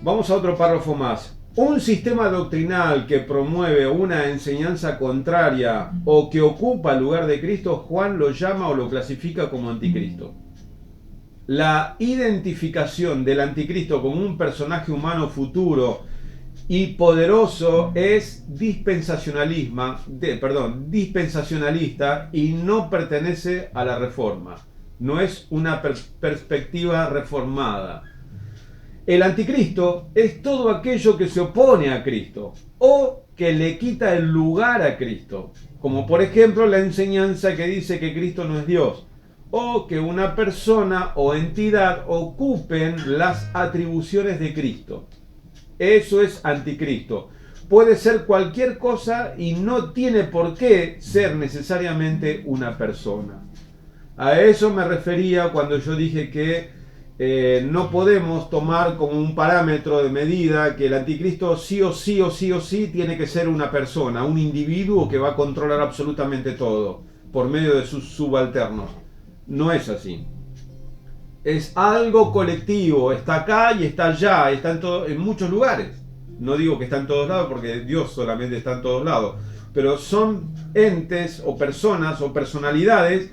Vamos a otro párrafo más. Un sistema doctrinal que promueve una enseñanza contraria o que ocupa el lugar de Cristo, Juan lo llama o lo clasifica como anticristo. La identificación del anticristo como un personaje humano futuro y poderoso es dispensacionalista y no pertenece a la reforma. No es una perspectiva reformada. El anticristo es todo aquello que se opone a Cristo o que le quita el lugar a Cristo, como por ejemplo la enseñanza que dice que Cristo no es Dios, o que una persona o entidad ocupen las atribuciones de Cristo. Eso es anticristo. Puede ser cualquier cosa y no tiene por qué ser necesariamente una persona. A eso me refería cuando yo dije que no podemos tomar como un parámetro de medida que el anticristo sí o sí tiene que ser una persona, un individuo que va a controlar absolutamente todo por medio de sus subalternos. No es así. Es algo colectivo, está acá y está allá, está en muchos lugares. No digo que está en todos lados porque Dios solamente está en todos lados, pero son entes o personas o personalidades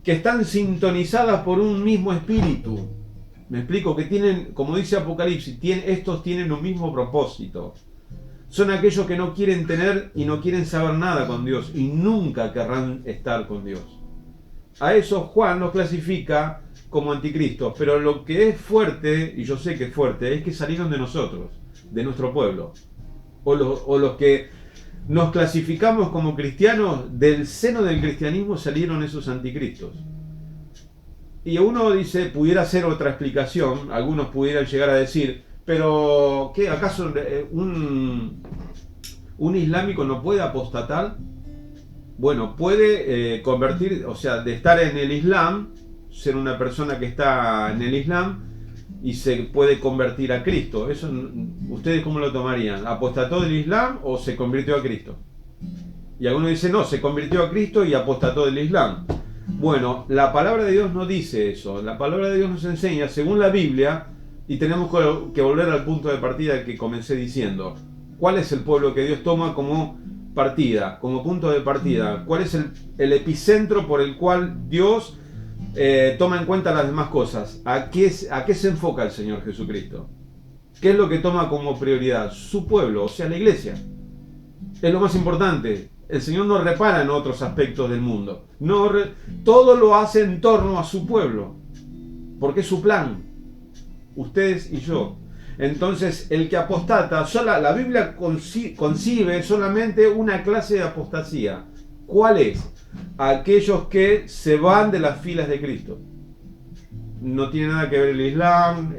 que están sintonizadas por un mismo espíritu. Me explico, que tienen, como dice Apocalipsis, estos tienen un mismo propósito. Son aquellos que no quieren tener y no quieren saber nada con Dios y nunca querrán estar con Dios. A eso Juan los clasifica como anticristos, pero lo que es fuerte, y yo sé que es fuerte, es que salieron de nosotros, de nuestro pueblo. O los que nos clasificamos como cristianos, del seno del cristianismo salieron esos anticristos. Y uno dice, pudiera ser otra explicación, algunos pudieran llegar a decir, pero ¿qué? ¿Acaso un islámico no puede apostatar? Bueno, puede convertir, o sea, de estar en el Islam, ser una persona que está en el Islam y se puede convertir a Cristo. Eso, ¿ustedes cómo lo tomarían? ¿Apostató del Islam o se convirtió a Cristo? Y algunos dicen, no, se convirtió a Cristo y apostató del Islam. Bueno, la palabra de Dios no dice eso. La palabra de Dios nos enseña, según la Biblia, y tenemos que volver al punto de partida que comencé diciendo. ¿Cuál es el pueblo que Dios toma como partida, como punto de partida? ¿Cuál es el epicentro por el cual Dios toma en cuenta las demás cosas? ¿A qué se enfoca el Señor Jesucristo? ¿Qué es lo que toma como prioridad? Su pueblo, o sea, la iglesia. Es lo más importante. El Señor no repara en otros aspectos del mundo. Todo lo hace en torno a su pueblo. Porque es su plan. Ustedes y yo. Entonces, el que apostata, la Biblia concibe solamente una clase de apostasía. ¿Cuál es? Aquellos que se van de las filas de Cristo. No tiene nada que ver el Islam,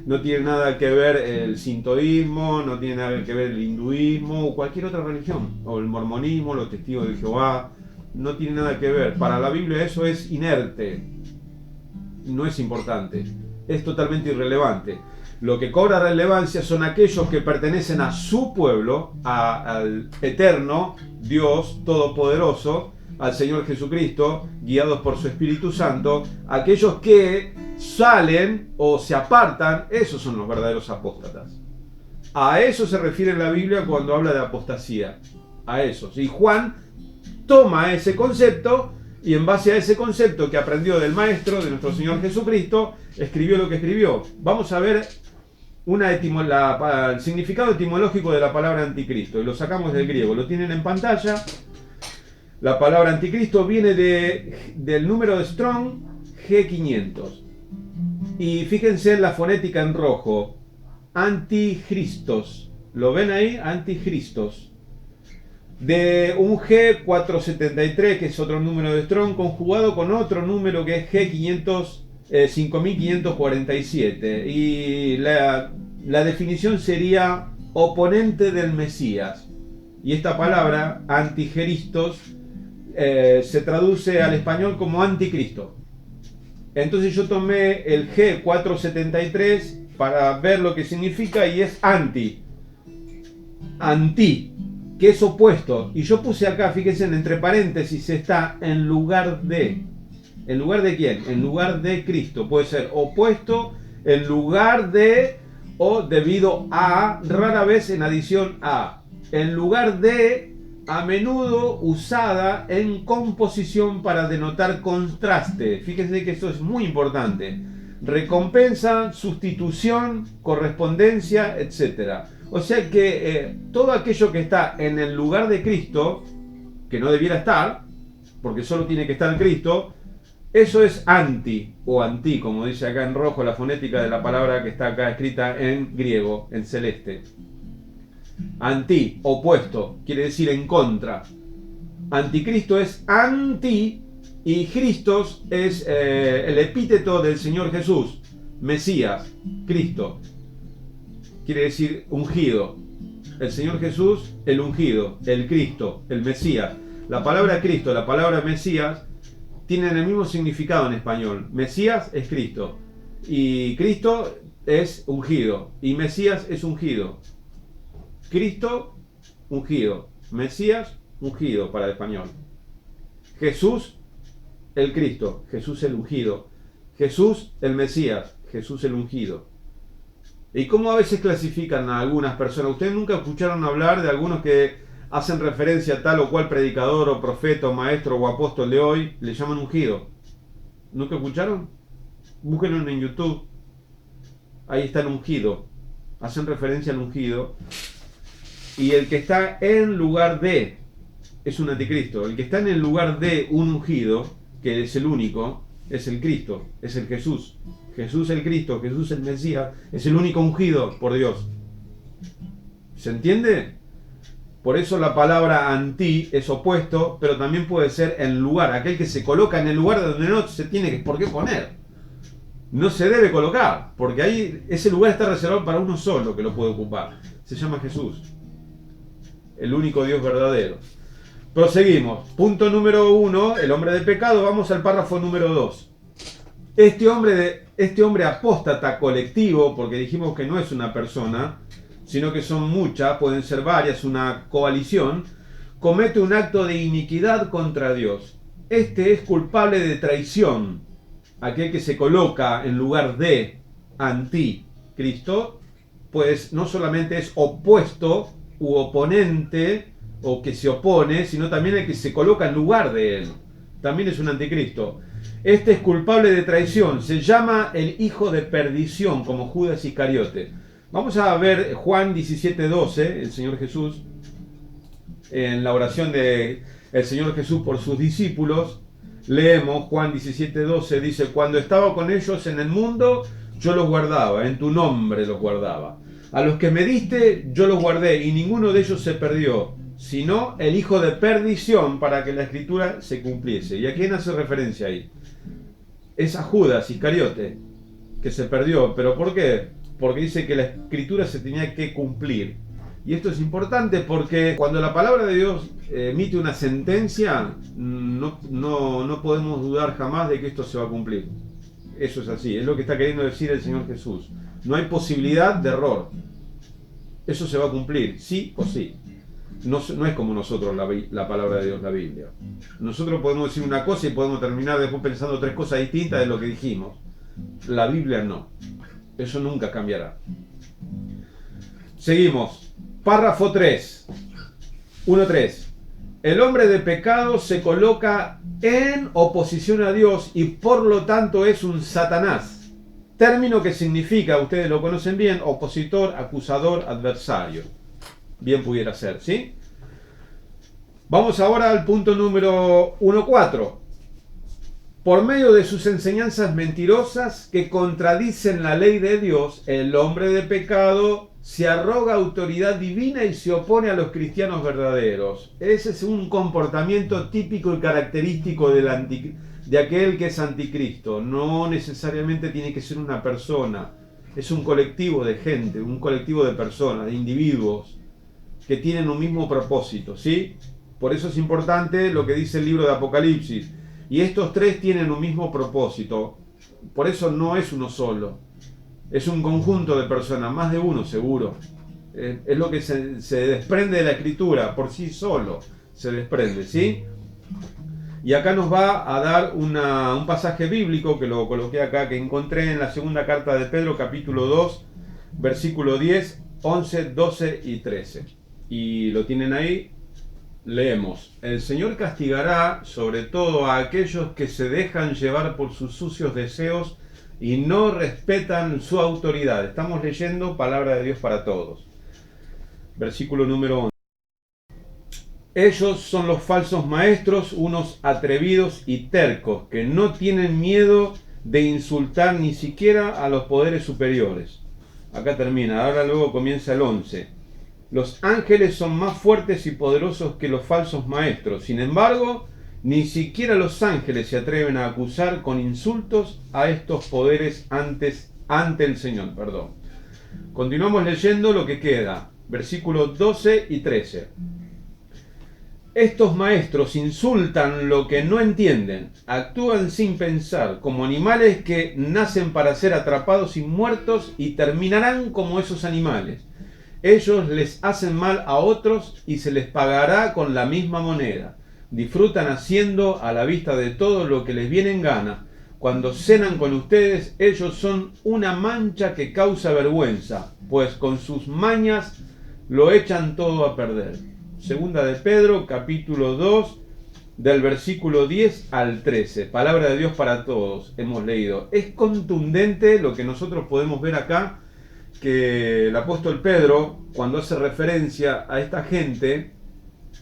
no tiene nada que ver el sintoísmo, no tiene nada que ver el hinduismo o cualquier otra religión, o el mormonismo, los testigos de Jehová, no tiene nada que ver. Para la Biblia eso es inerte, no es importante, es totalmente irrelevante. Lo que cobra relevancia son aquellos que pertenecen a su pueblo, al eterno Dios Todopoderoso, al Señor Jesucristo, guiados por su Espíritu Santo. Aquellos que salen o se apartan, esos son los verdaderos apóstatas. A eso se refiere la Biblia cuando habla de apostasía. A esos. Y Juan toma ese concepto y en base a ese concepto que aprendió del Maestro, de nuestro Señor Jesucristo, escribió lo que escribió. Vamos a ver el significado etimológico de la palabra anticristo. Y lo sacamos del griego. Lo tienen en pantalla. La palabra anticristo viene del número de Strong G500. Y fíjense en la fonética en rojo. Anticristos. ¿Lo ven ahí? Anticristos. De un G473, que es otro número de Strong, conjugado con otro número que es G500, 5547. Y la definición sería oponente del Mesías. Y esta palabra, antigeristos, se traduce al español como anticristo. Entonces yo tomé el G473 para ver lo que significa y es anti, que es opuesto. Y yo puse acá, fíjense, entre paréntesis está en lugar de. ¿En lugar de quién? En lugar de Cristo. Puede ser opuesto en lugar de o debido a, rara vez en adición a. En lugar de, a menudo usada en composición para denotar contraste. Fíjense que esto es muy importante. Recompensa, sustitución, correspondencia, etc. O sea que todo aquello que está en el lugar de Cristo, que no debiera estar, porque solo tiene que estar Cristo, eso es anti, o anti, como dice acá en rojo la fonética de la palabra que está acá escrita en griego, en celeste. Anti, opuesto, quiere decir en contra. Anticristo es anti y Christos es el epíteto del Señor Jesús, Mesías, Cristo. Quiere decir ungido. El Señor Jesús, el ungido, el Cristo, el Mesías. La palabra Cristo, la palabra Mesías tienen el mismo significado en español. Mesías es Cristo y Cristo es ungido y Mesías es ungido. Cristo, ungido. Mesías, ungido para el español. Jesús, el Cristo. Jesús, el ungido. Jesús, el Mesías. Jesús, el ungido. ¿Y cómo a veces clasifican a algunas personas? ¿Ustedes nunca escucharon hablar de algunos que hacen referencia a tal o cual predicador o profeta o maestro o apóstol de hoy? Le llaman ungido. ¿Nunca escucharon? Búsquenlo en YouTube. Ahí está el ungido. Hacen referencia al ungido. Y el que está en lugar de es un anticristo. El que está en el lugar de un ungido, que es el único, es el Cristo, es el Jesús. Jesús el Cristo, Jesús el Mesías, es el único ungido por Dios. ¿Se entiende? Por eso la palabra anti es opuesto, pero también puede ser en lugar, aquel que se coloca en el lugar donde no se tiene por qué poner. No se debe colocar, porque ahí ese lugar está reservado para uno solo que lo puede ocupar. Se llama Jesús, el único Dios verdadero. Proseguimos. Punto número 1, el hombre de pecado. Vamos al párrafo número 2. Este hombre apóstata colectivo, porque dijimos que no es una persona, sino que son muchas, pueden ser varias, una coalición, comete un acto de iniquidad contra Dios. Este es culpable de traición. Aquel que se coloca en lugar de anticristo, pues no solamente es opuesto u oponente o que se opone, sino también el que se coloca en lugar de él. También es un anticristo. Este es culpable de traición. Se llama el hijo de perdición, como Judas Iscariote. Vamos a ver Juan 17:12, el Señor Jesús, en la oración de el Señor Jesús por sus discípulos. Leemos Juan 17:12, dice: cuando estaba con ellos en el mundo, yo los guardaba, en tu nombre los guardaba. A los que me diste, yo los guardé, y ninguno de ellos se perdió, sino el hijo de perdición, para que la escritura se cumpliese. ¿Y a quién hace referencia ahí? Es a Judas Iscariote, que se perdió. ¿Pero por qué? Porque dice que la escritura se tenía que cumplir. Y esto es importante porque cuando la palabra de Dios emite una sentencia, no podemos dudar jamás de que esto se va a cumplir. Eso es así, es lo que está queriendo decir el Señor Jesús. No hay posibilidad de error. Eso se va a cumplir, sí o sí. No es como nosotros la palabra de Dios, la Biblia. Nosotros podemos decir una cosa y podemos terminar después pensando tres cosas distintas de lo que dijimos. La Biblia no. Eso nunca cambiará. Seguimos. Párrafo 3. 1.3. El hombre de pecado se coloca en oposición a Dios y por lo tanto es un Satanás. Término que significa, ustedes lo conocen bien, opositor, acusador, adversario. Bien pudiera ser, ¿sí? Vamos ahora al punto número 1.4. Por medio de sus enseñanzas mentirosas que contradicen la ley de Dios, el hombre de pecado se arroga autoridad divina y se opone a los cristianos verdaderos. Ese es un comportamiento típico y característico de aquel que es anticristo. No necesariamente tiene que ser una persona, es un colectivo de gente, un colectivo de personas, de individuos que tienen un mismo propósito, ¿sí? Por eso es importante lo que dice el libro de Apocalipsis. Y estos tres tienen un mismo propósito. Por eso no es uno solo. Es un conjunto de personas, más de uno seguro. Es lo que se desprende de la Escritura, por sí solo se desprende, ¿sí? Y acá nos va a dar un pasaje bíblico que lo coloqué acá, que encontré en la segunda carta de Pedro, capítulo 2, versículo 10, 11, 12 y 13. Y lo tienen ahí, leemos. El Señor castigará sobre todo a aquellos que se dejan llevar por sus sucios deseos y no respetan su autoridad. Estamos leyendo palabra de Dios para todos. Versículo número 11. Ellos son los falsos maestros, unos atrevidos y tercos, que no tienen miedo de insultar ni siquiera a los poderes superiores. Acá termina, ahora luego comienza el 11. Los ángeles son más fuertes y poderosos que los falsos maestros. Sin embargo, ni siquiera los ángeles se atreven a acusar con insultos a estos poderes ante el Señor. Continuamos leyendo lo que queda. Versículos 12 y 13. Estos maestros insultan lo que no entienden, actúan sin pensar, como animales que nacen para ser atrapados y muertos y terminarán como esos animales. Ellos les hacen mal a otros y se les pagará con la misma moneda. Disfrutan haciendo a la vista de todo lo que les viene en gana. Cuando cenan con ustedes, ellos son una mancha que causa vergüenza, pues con sus mañas lo echan todo a perder. Segunda de Pedro, capítulo 2, del versículo 10 al 13. Palabra de Dios para todos, hemos leído. Es contundente lo que nosotros podemos ver acá, que el apóstol Pedro, cuando hace referencia a esta gente,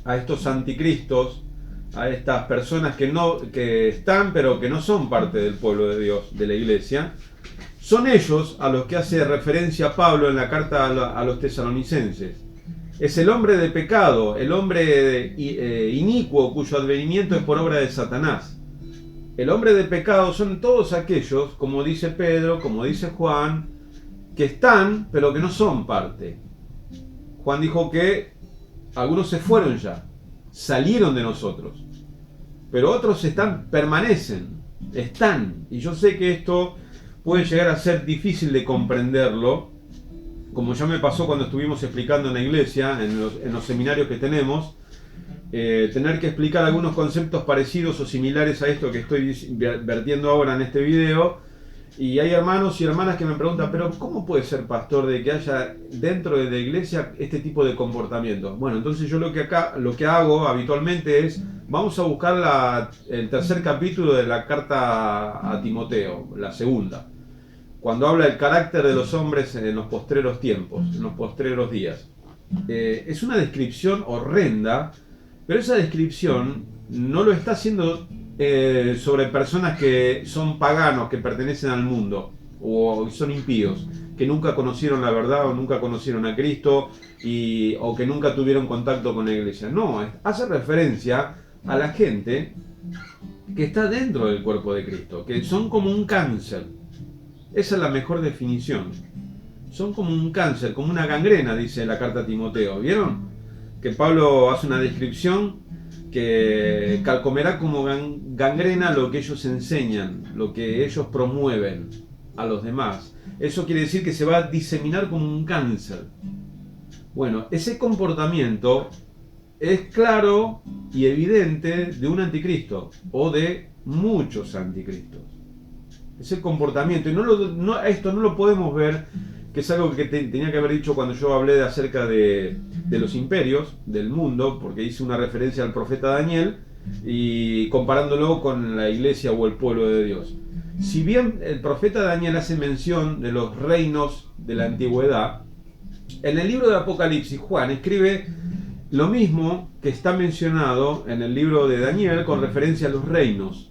a estos anticristos, a estas personas que están pero que no son parte del pueblo de Dios, de la iglesia, son ellos a los que hace referencia Pablo en la carta a los tesalonicenses. Es el hombre de pecado, el hombre inicuo cuyo advenimiento es por obra de Satanás. El hombre de pecado son todos aquellos, como dice Pedro, como dice Juan, que están pero que no son parte. Juan dijo que algunos se fueron ya, salieron de nosotros, pero otros permanecen, están. Y yo sé que esto puede llegar a ser difícil de comprenderlo, como ya me pasó cuando estuvimos explicando en la iglesia, en los seminarios que tenemos, tener que explicar algunos conceptos parecidos o similares a esto que estoy vertiendo ahora en este video. Y hay hermanos y hermanas que me preguntan, pero ¿cómo puede ser, pastor, de que haya dentro de la iglesia este tipo de comportamiento? Bueno, entonces yo lo que hago habitualmente es, vamos a buscar el tercer capítulo de la carta a Timoteo, la segunda, cuando habla del carácter de los hombres en los postreros tiempos, en los postreros días. Es una descripción horrenda, pero esa descripción no lo está haciendo sobre personas que son paganos, que pertenecen al mundo, o son impíos, que nunca conocieron la verdad o nunca conocieron a Cristo o que nunca tuvieron contacto con la iglesia. No, hace referencia a la gente que está dentro del cuerpo de Cristo, que son como un cáncer. Esa es la mejor definición. Son como un cáncer, como una gangrena, dice la carta a Timoteo. ¿Vieron? Que Pablo hace una descripción que calcomerá como gangrena lo que ellos enseñan, lo que ellos promueven a los demás. Eso quiere decir que se va a diseminar como un cáncer. Bueno, ese comportamiento es claro y evidente de un anticristo o de muchos anticristos. Ese comportamiento, y esto no lo podemos ver, que es algo que tenía que haber dicho cuando yo hablé acerca de los imperios del mundo, porque hice una referencia al profeta Daniel y comparándolo con la iglesia o el pueblo de Dios. Si bien el profeta Daniel hace mención de los reinos de la antigüedad, en el libro de Apocalipsis Juan escribe lo mismo que está mencionado en el libro de Daniel con referencia a los reinos.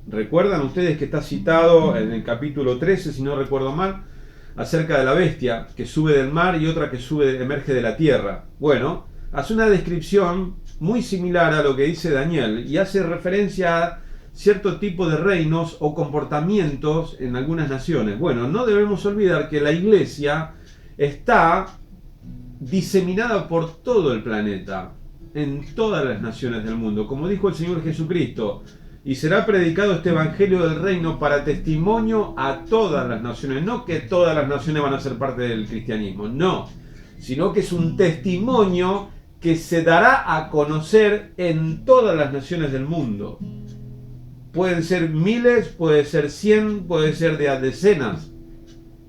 ¿Recuerdan ustedes que está citado en el capítulo 13, si no recuerdo mal, acerca de la bestia que sube del mar y otra que emerge de la tierra? Bueno, hace una descripción muy similar a lo que dice Daniel y hace referencia a cierto tipo de reinos o comportamientos en algunas naciones. Bueno, no debemos olvidar que la iglesia está diseminada por todo el planeta, en todas las naciones del mundo, como dijo el Señor Jesucristo. Y será predicado este evangelio del reino para testimonio a todas las naciones. No que todas las naciones van a ser parte del cristianismo, no. Sino que es un testimonio que se dará a conocer en todas las naciones del mundo. Pueden ser miles, puede ser 100, puede ser de a decenas,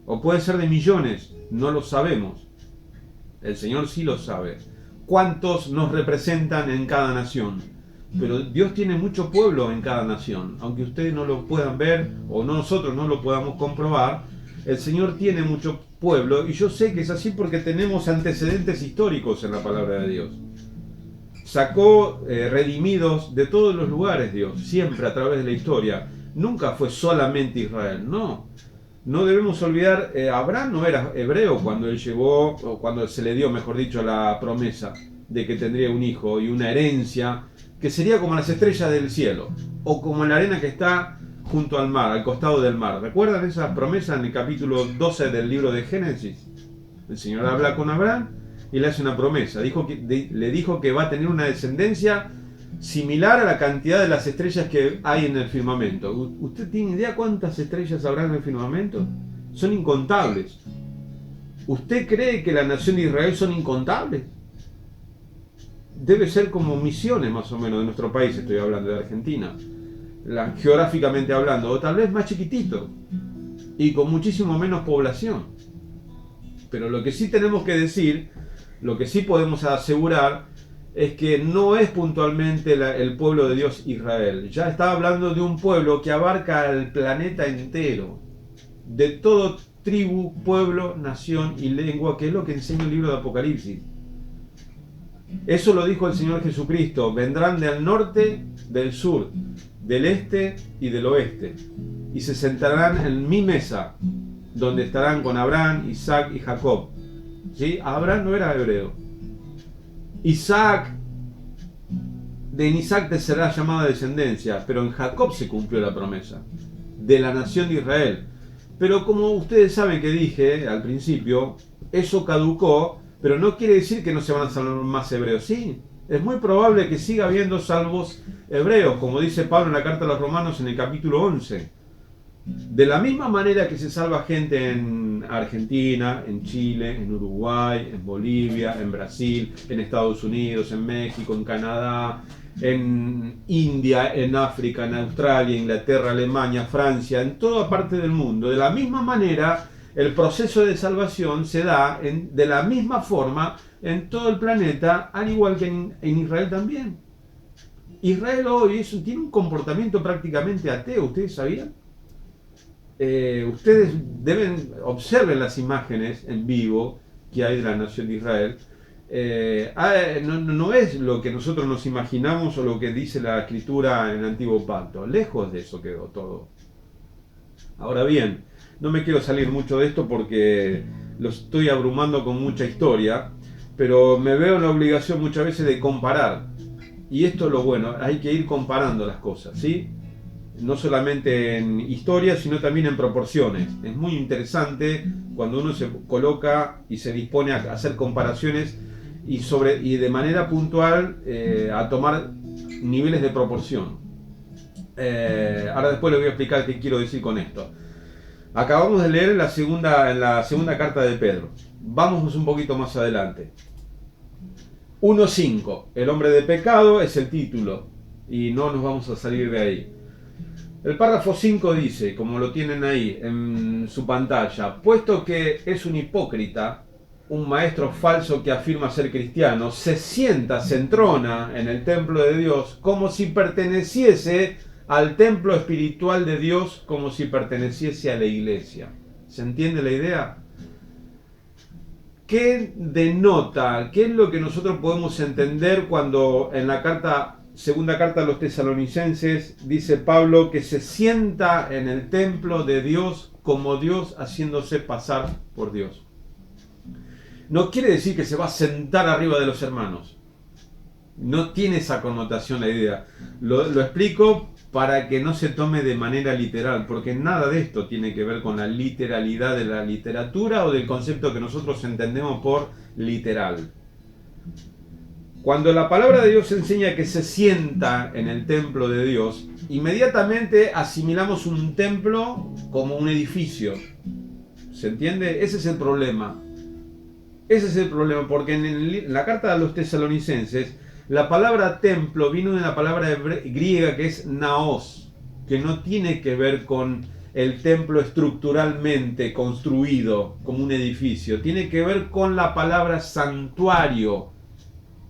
o puede ser de millones. No lo sabemos. El Señor sí lo sabe. ¿Cuántos nos representan en cada nación? Pero Dios tiene mucho pueblo en cada nación. Aunque ustedes no lo puedan ver o nosotros no lo podamos comprobar, el Señor tiene mucho pueblo, y yo sé que es así porque tenemos antecedentes históricos en la palabra de Dios. Sacó redimidos de todos los lugares Dios, siempre a través de la historia. Nunca fue solamente Israel, no. No debemos olvidar, Abraham no era hebreo cuando él llegó, o cuando se le dio, mejor dicho, la promesa de que tendría un hijo y una herencia que sería como las estrellas del cielo, o como la arena que está junto al mar, al costado del mar. ¿Recuerdan esa promesa en el capítulo 12 del libro de Génesis? El Señor habla con Abraham y le hace una promesa. Le dijo que va a tener una descendencia similar a la cantidad de las estrellas que hay en el firmamento. ¿Usted tiene idea cuántas estrellas habrá en el firmamento? Son incontables. ¿Usted cree que la nación de Israel son incontables? Debe ser como misiones más o menos de nuestro país, estoy hablando de Argentina, geográficamente hablando, o tal vez más chiquitito y con muchísimo menos población. Pero lo que sí tenemos que decir, lo que sí podemos asegurar, es que no es puntualmente el pueblo de Dios Israel. Ya está hablando de un pueblo que abarca el planeta entero, de todo tribu, pueblo, nación y lengua, que es lo que enseña el libro de Apocalipsis. Eso lo dijo el Señor Jesucristo: vendrán del norte, del sur, del este y del oeste, y se sentarán en mi mesa, donde estarán con Abraham, Isaac y Jacob. ¿Sí? Abraham no era hebreo. Isaac, de Isaac te será llamada descendencia, pero en Jacob se cumplió la promesa de la nación de Israel. Pero como ustedes saben que dije al principio, eso caducó, pero no quiere decir que no se van a salvar más hebreos. Sí, es muy probable que siga habiendo salvos hebreos, como dice Pablo en la carta a los Romanos en el capítulo 11. De la misma manera que se salva gente en Argentina, en Chile, en Uruguay, en Bolivia, en Brasil, en Estados Unidos, en México, en Canadá, en India, en África, en Australia, Inglaterra, Alemania, Francia, en toda parte del mundo. De la misma manera, el proceso de salvación se da de la misma forma en todo el planeta, al igual que en Israel también. Israel hoy tiene un comportamiento prácticamente ateo, ¿ustedes sabían? Ustedes observen las imágenes en vivo que hay de la nación de Israel. No es lo que nosotros nos imaginamos o lo que dice la escritura en el Antiguo Pacto. Lejos de eso quedó todo. Ahora bien, no me quiero salir mucho de esto porque lo estoy abrumando con mucha historia, pero me veo en la obligación muchas veces de comparar. Y esto es lo bueno, hay que ir comparando las cosas, ¿sí? No solamente en historia, sino también en proporciones. Es muy interesante cuando uno se coloca y se dispone a hacer comparaciones y de manera puntual a tomar niveles de proporción. Ahora después les voy a explicar qué quiero decir con esto. Acabamos de leer en la segunda carta de Pedro. Vamos un poquito más adelante. 1.5. El hombre de pecado es el título y no nos vamos a salir de ahí. El párrafo 5 dice, como lo tienen ahí en su pantalla: puesto que es un hipócrita, un maestro falso que afirma ser cristiano, se entrona en el templo de Dios como si perteneciese al templo espiritual de Dios, como si perteneciese a la iglesia. ¿Se entiende la idea? ¿Qué denota? ¿Qué es lo que nosotros podemos entender cuando en la segunda carta a los tesalonicenses dice Pablo que se sienta en el templo de Dios como Dios, haciéndose pasar por Dios? No quiere decir que se va a sentar arriba de los hermanos. No tiene esa connotación la idea. Lo explico para que no se tome de manera literal, porque nada de esto tiene que ver con la literalidad de la literatura o del concepto que nosotros entendemos por literal. Cuando la palabra de Dios enseña que se sienta en el templo de Dios, inmediatamente asimilamos un templo como un edificio. ¿Se entiende? Ese es el problema. Ese es el problema, porque en la carta a los tesalonicenses, la palabra templo vino de una palabra griega que es naos, que no tiene que ver con el templo estructuralmente construido como un edificio. Tiene que ver con la palabra santuario.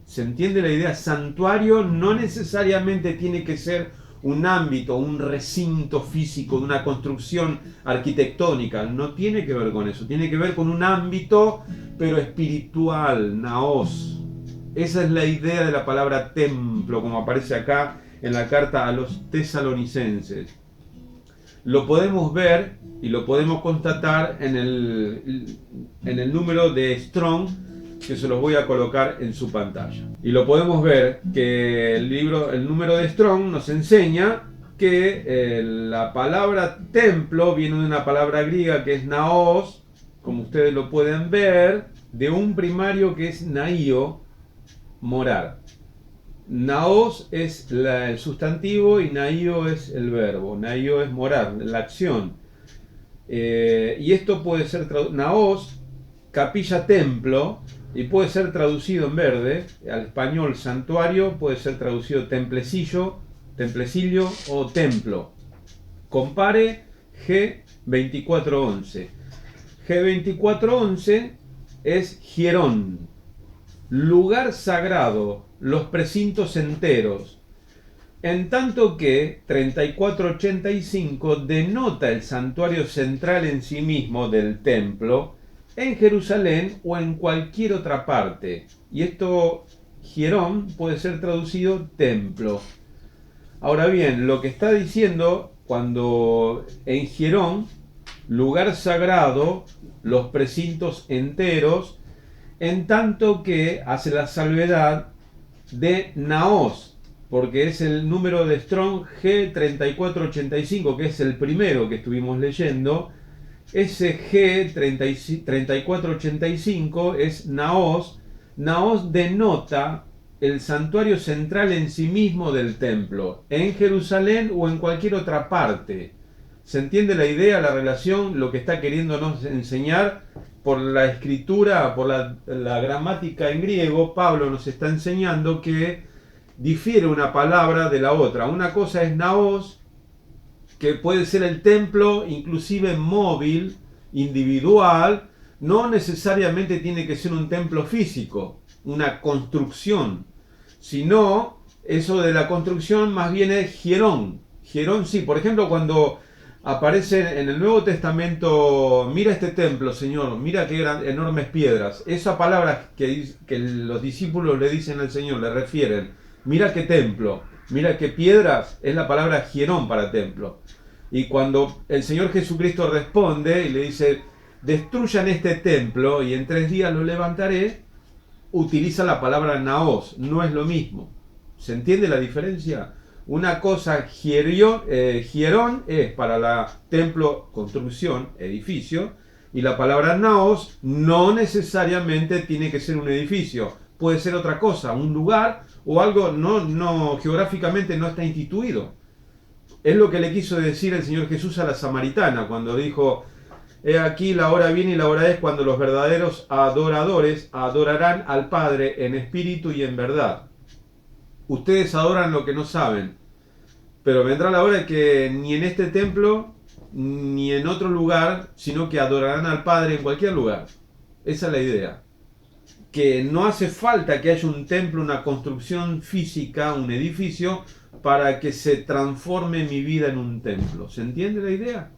¿Se entiende la idea? Santuario no necesariamente tiene que ser un ámbito, un recinto físico, una construcción arquitectónica. No tiene que ver con eso. Tiene que ver con un ámbito, pero espiritual, naos. Esa es la idea de la palabra templo, como aparece acá en la carta a los tesalonicenses. Lo podemos ver y lo podemos constatar en el número de Strong, que se los voy a colocar en su pantalla. Y lo podemos ver que el número de Strong nos enseña que la palabra templo viene de una palabra griega que es naos, como ustedes lo pueden ver, de un primario que es naio, morar. Naos es el sustantivo y naio es el verbo. Naio es morar, la acción. Y esto puede ser naos, capilla, templo, y puede ser traducido en verde al español santuario, puede ser traducido templecillo o templo. Compare G2411. G2411 es hierón, lugar sagrado, los precintos enteros, en tanto que 3485 denota el santuario central en sí mismo del templo en Jerusalén o en cualquier otra parte. Y esto, hierón, puede ser traducido templo. Ahora bien, lo que está diciendo cuando en hierón, lugar sagrado, los precintos enteros, en tanto que hace la salvedad de naos, porque es el número de Strong G3485, que es el primero que estuvimos leyendo. Ese G3485 es naos. Naos denota el santuario central en sí mismo del templo, en Jerusalén o en cualquier otra parte. ¿Se entiende la idea, la relación, lo que está queriéndonos enseñar? Por la escritura, por la gramática en griego, Pablo nos está enseñando que difiere una palabra de la otra. Una cosa es naos, que puede ser el templo, inclusive móvil, individual, no necesariamente tiene que ser un templo físico, una construcción, sino eso de la construcción más bien es hierón. Hierón sí, por ejemplo, cuando aparece en el Nuevo Testamento, mira este templo, Señor, mira qué enormes piedras. Esa palabra que los discípulos le dicen al Señor, le refieren, mira qué templo, mira qué piedras, es la palabra hierón para templo. Y cuando el Señor Jesucristo responde y le dice, destruyan este templo y en 3 días lo levantaré, utiliza la palabra naos, no es lo mismo. ¿Se entiende la diferencia? Una cosa, hierón es para la templo, construcción, edificio, y la palabra naos no necesariamente tiene que ser un edificio, puede ser otra cosa, un lugar o algo no geográficamente no está instituido. Es lo que le quiso decir el Señor Jesús a la samaritana cuando dijo, he aquí la hora viene y la hora es cuando los verdaderos adoradores adorarán al Padre en espíritu y en verdad. Ustedes adoran lo que no saben, pero vendrá la hora que ni en este templo ni en otro lugar, sino que adorarán al Padre en cualquier lugar. Esa es la idea. Que no hace falta que haya un templo, una construcción física, un edificio, para que se transforme mi vida en un templo. ¿Se entiende la idea?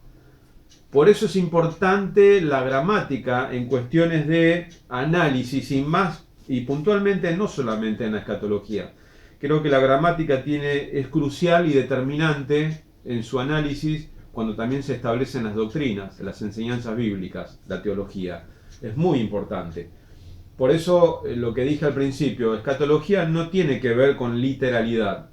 Por eso es importante la gramática en cuestiones de análisis y más, y puntualmente no solamente en la escatología. Creo que la gramática es crucial y determinante en su análisis cuando también se establecen las doctrinas, las enseñanzas bíblicas, la teología. Es muy importante. Por eso lo que dije al principio, escatología no tiene que ver con literalidad.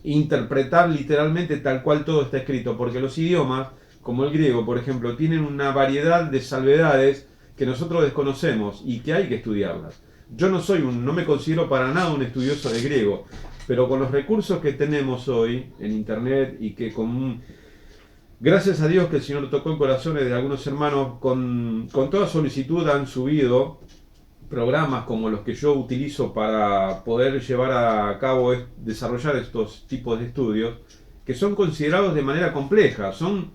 Interpretar literalmente tal cual todo está escrito, porque los idiomas, como el griego, por ejemplo, tienen una variedad de salvedades que nosotros desconocemos y que hay que estudiarlas. Yo no me considero para nada un estudioso de griego, pero con los recursos que tenemos hoy en internet y que gracias a Dios que el Señor tocó en corazones de algunos hermanos, con toda solicitud han subido programas como los que yo utilizo para poder llevar a cabo, desarrollar estos tipos de estudios, que son considerados de manera compleja,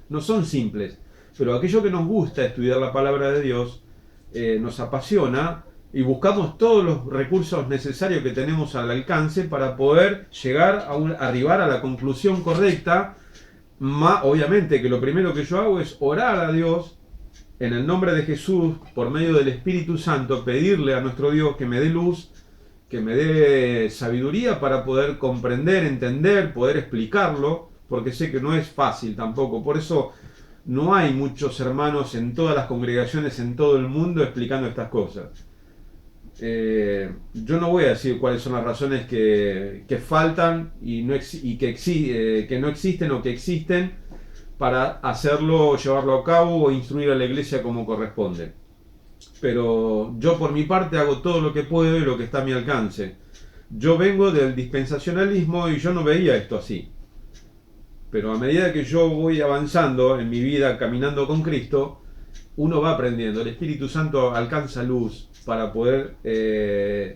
no son simples, pero aquello que nos gusta estudiar la palabra de Dios nos apasiona y buscamos todos los recursos necesarios que tenemos al alcance para poder llegar arribar a la conclusión correcta. Obviamente que lo primero que yo hago es orar a Dios en el nombre de Jesús, por medio del Espíritu Santo, pedirle a nuestro Dios que me dé luz, que me dé sabiduría para poder comprender, entender, poder explicarlo, porque sé que no es fácil tampoco. Por eso no hay muchos hermanos en todas las congregaciones en todo el mundo explicando estas cosas. Yo no voy a decir cuáles son las razones que faltan y que no existen o que existen para hacerlo, llevarlo a cabo o instruir a la iglesia como corresponde. Pero yo por mi parte hago todo lo que puedo y lo que está a mi alcance. Yo vengo del dispensacionalismo y yo no veía esto así. Pero a medida que yo voy avanzando en mi vida, caminando con Cristo, uno va aprendiendo. El Espíritu Santo alcanza luz para poder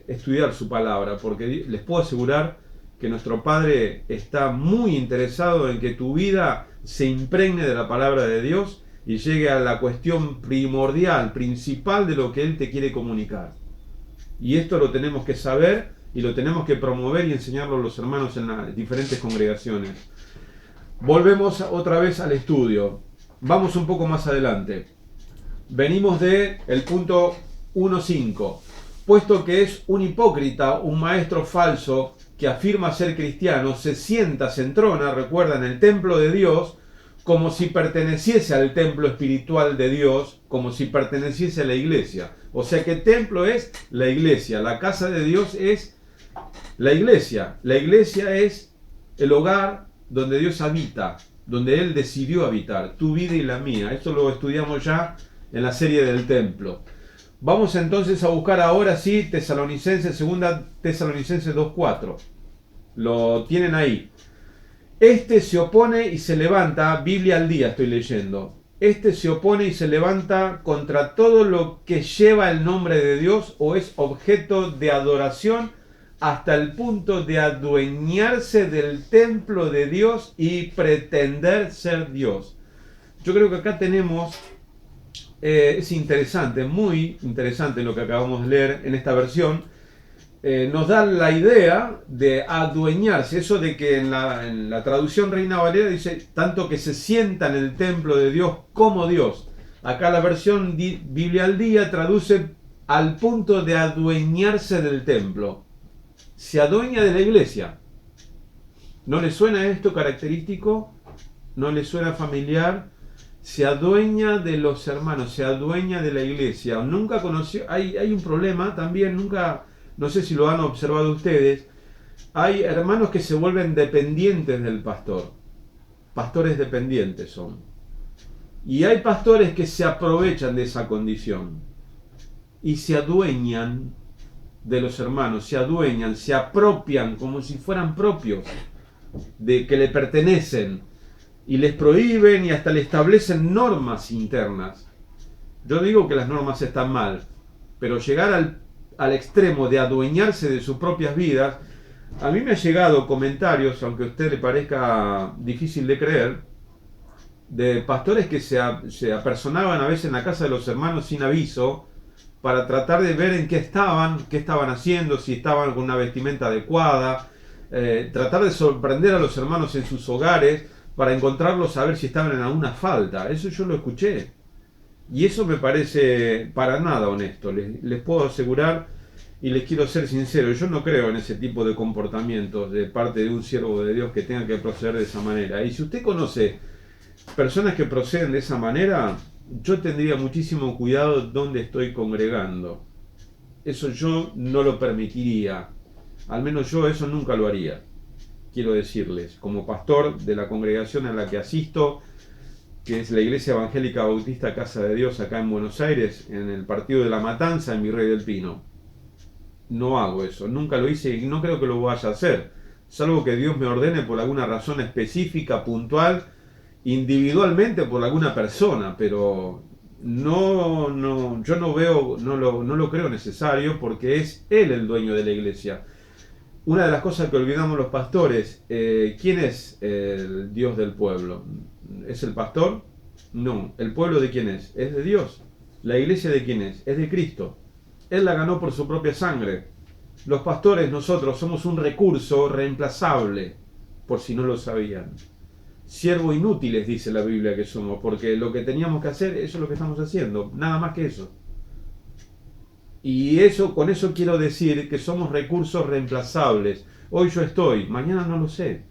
estudiar su palabra, porque les puedo asegurar que nuestro Padre está muy interesado en que tu vida se impregne de la palabra de Dios y llegue a la cuestión primordial, principal de lo que Él te quiere comunicar. Y esto lo tenemos que saber y lo tenemos que promover y enseñarlo a los hermanos en las diferentes congregaciones. Volvemos otra vez al estudio. Vamos un poco más adelante. Venimos del punto 1.5. Puesto que es un hipócrita, un maestro falso que afirma ser cristiano, se entrona, recuerda, en el templo de Dios, como si perteneciese al templo espiritual de Dios, como si perteneciese a la iglesia. O sea que el templo es la iglesia, la casa de Dios es la iglesia. La iglesia es el hogar donde Dios habita, donde Él decidió habitar, tu vida y la mía. Esto lo estudiamos ya en la serie del templo. Vamos entonces a buscar ahora sí Tesalonicenses, 2 Tesalonicenses 2.4. Lo tienen ahí. Este se opone y se levanta, Biblia al día estoy leyendo. Este se opone y se levanta contra todo lo que lleva el nombre de Dios o es objeto de adoración hasta el punto de adueñarse del templo de Dios y pretender ser Dios. Yo creo que acá tenemos, es interesante, muy interesante lo que acabamos de leer en esta versión. Nos da la idea de adueñarse, eso de que en la traducción Reina Valera dice tanto que se sienta en el templo de Dios como Dios. Acá la versión Biblia al día traduce al punto de adueñarse del templo. Se adueña de la iglesia. ¿No le suena esto característico? ¿No le suena familiar? Se adueña de los hermanos, se adueña de la iglesia. Nunca conoció, hay un problema también, no sé si lo han observado ustedes, hay hermanos que se vuelven dependientes del pastor. Pastores dependientes son. Y hay pastores que se aprovechan de esa condición y se adueñan de los hermanos, se adueñan, se apropian como si fueran propios, de que le pertenecen, y les prohíben y hasta le establecen normas internas. Yo digo que las normas están mal, pero llegar al extremo de adueñarse de sus propias vidas, a mí me han llegado comentarios, aunque a usted le parezca difícil de creer, de pastores que se apersonaban a veces en la casa de los hermanos sin aviso, para tratar de ver en qué estaban haciendo, si estaban con una vestimenta adecuada, tratar de sorprender a los hermanos en sus hogares, para encontrarlos a ver si estaban en alguna falta. Eso yo lo escuché. Y eso me parece para nada honesto. Les puedo asegurar y les quiero ser sincero, yo no creo en ese tipo de comportamientos de parte de un siervo de Dios que tenga que proceder de esa manera. Y si usted conoce personas que proceden de esa manera, yo tendría muchísimo cuidado donde estoy congregando. Eso yo no lo permitiría. Al menos yo eso nunca lo haría. Quiero decirles, como pastor de la congregación a la que asisto, que es la Iglesia Evangélica Bautista Casa de Dios acá en Buenos Aires, en el partido de La Matanza, en Virrey del Pino. No hago eso, nunca lo hice y no creo que lo vaya a hacer, salvo que Dios me ordene por alguna razón específica, puntual, individualmente por alguna persona, pero yo no lo creo necesario porque es Él el dueño de la iglesia. Una de las cosas que olvidamos los pastores, ¿quién es el Dios del pueblo? ¿Es el pastor? No. ¿El pueblo de quién es? Es de Dios. ¿La iglesia de quién es? Es de Cristo. Él la ganó por su propia sangre. Los pastores, nosotros, somos un recurso reemplazable, por si no lo sabían. Siervo inútiles, dice la Biblia que somos, porque lo que teníamos que hacer, eso es lo que estamos haciendo, nada más que eso. Y eso, con eso quiero decir que somos recursos reemplazables. Hoy yo estoy, mañana no lo sé.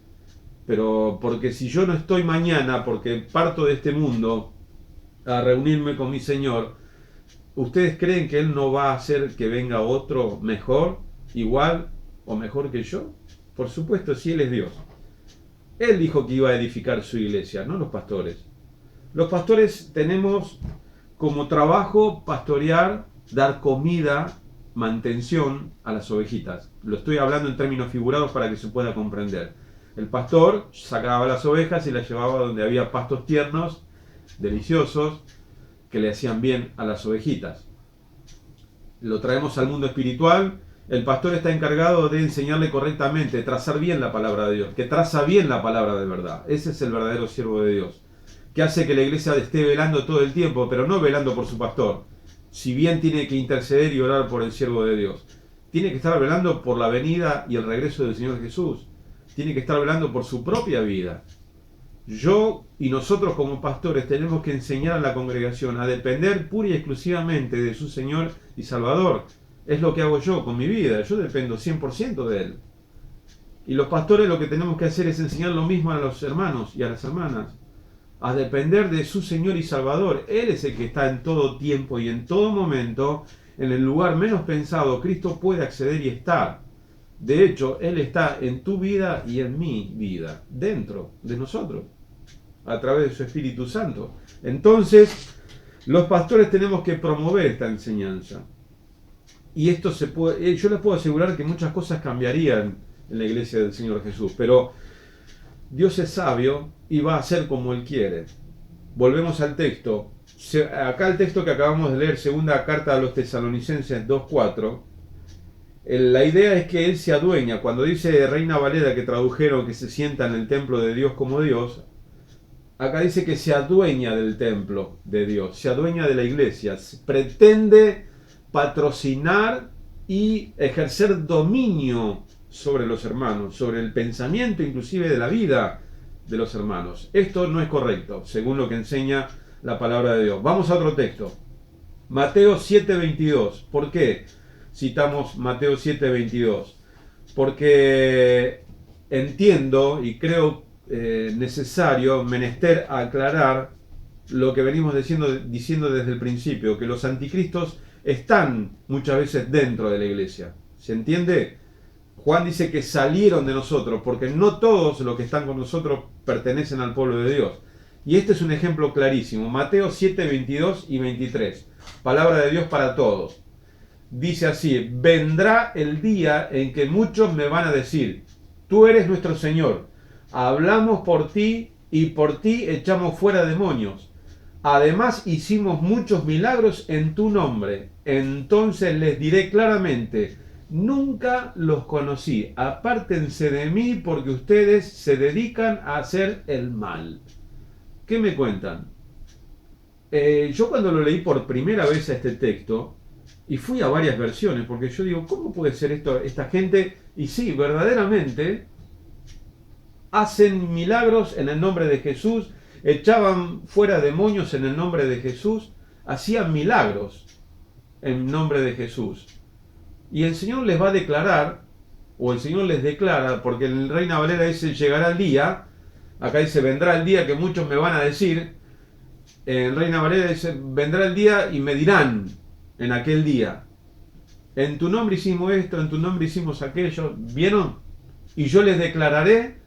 Pero porque si yo no estoy mañana, porque parto de este mundo a reunirme con mi Señor, ¿ustedes creen que Él no va a hacer que venga otro mejor, igual o mejor que yo? Por supuesto, si Él es Dios. Él dijo que iba a edificar su iglesia, no los pastores. Los pastores tenemos como trabajo pastorear, dar comida, mantención a las ovejitas. Lo estoy hablando en términos figurados para que se pueda comprender. El pastor sacaba las ovejas y las llevaba donde había pastos tiernos, deliciosos, que le hacían bien a las ovejitas. Lo traemos al mundo espiritual. El pastor está encargado de enseñarle correctamente, de trazar bien la palabra de Dios, que traza bien la palabra de verdad. Ese es el verdadero siervo de Dios, que hace que la iglesia esté velando todo el tiempo, pero no velando por su pastor. Si bien tiene que interceder y orar por el siervo de Dios, tiene que estar velando por la venida y el regreso del Señor Jesús. Tiene que estar velando por su propia vida. Yo y nosotros como pastores tenemos que enseñar a la congregación a depender pura y exclusivamente de su Señor y Salvador. Es lo que hago yo con mi vida. Yo dependo 100% de Él. Y los pastores lo que tenemos que hacer es enseñar lo mismo a los hermanos y a las hermanas. A depender de su Señor y Salvador. Él es el que está en todo tiempo y en todo momento, en el lugar menos pensado, Cristo puede acceder y estar. De hecho, Él está en tu vida y en mi vida, dentro de nosotros, a través de su Espíritu Santo. Entonces, los pastores tenemos que promover esta enseñanza. Y esto se puede, yo les puedo asegurar que muchas cosas cambiarían en la iglesia del Señor Jesús, pero Dios es sabio y va a hacer como Él quiere. Volvemos al texto. Acá el texto que acabamos de leer, segunda carta a los Tesalonicenses 2:4, la idea es que Él se adueña. Cuando dice Reina Valera, que tradujeron que se sienta en el templo de Dios como Dios, acá dice que se adueña del templo de Dios, se adueña de la iglesia, pretende patrocinar y ejercer dominio sobre los hermanos, sobre el pensamiento inclusive de la vida de los hermanos. Esto no es correcto, según lo que enseña la palabra de Dios. Vamos a otro texto. Mateo 7:22. ¿Por qué citamos Mateo 7:22? Porque entiendo y creo necesario, menester aclarar lo que venimos diciendo desde el principio, que los anticristos están muchas veces dentro de la iglesia. ¿Se entiende? Juan dice que salieron de nosotros, porque no todos los que están con nosotros pertenecen al pueblo de Dios. Y este es un ejemplo clarísimo. Mateo 7:22 y 23. Palabra de Dios para todos. Dice así: vendrá el día en que muchos me van a decir, tú eres nuestro Señor, hablamos por ti y por ti echamos fuera demonios. Además hicimos muchos milagros en tu nombre. Entonces les diré claramente, nunca los conocí. Apártense de mí porque ustedes se dedican a hacer el mal. ¿Qué me cuentan? Yo cuando lo leí por primera vez a este texto, y fui a varias versiones, porque yo digo, ¿cómo puede ser esto, esta gente? Y sí, verdaderamente hacen milagros en el nombre de Jesús, echaban fuera demonios en el nombre de Jesús, hacían milagros en nombre de Jesús. Y el Señor les va a declarar, o el Señor les declara, porque en Reina Valera dice, llegará el día, acá dice, vendrá el día que muchos me van a decir, en Reina Valera dice, vendrá el día y me dirán en aquel día, en tu nombre hicimos esto, en tu nombre hicimos aquello, ¿vieron? Y yo les declararé,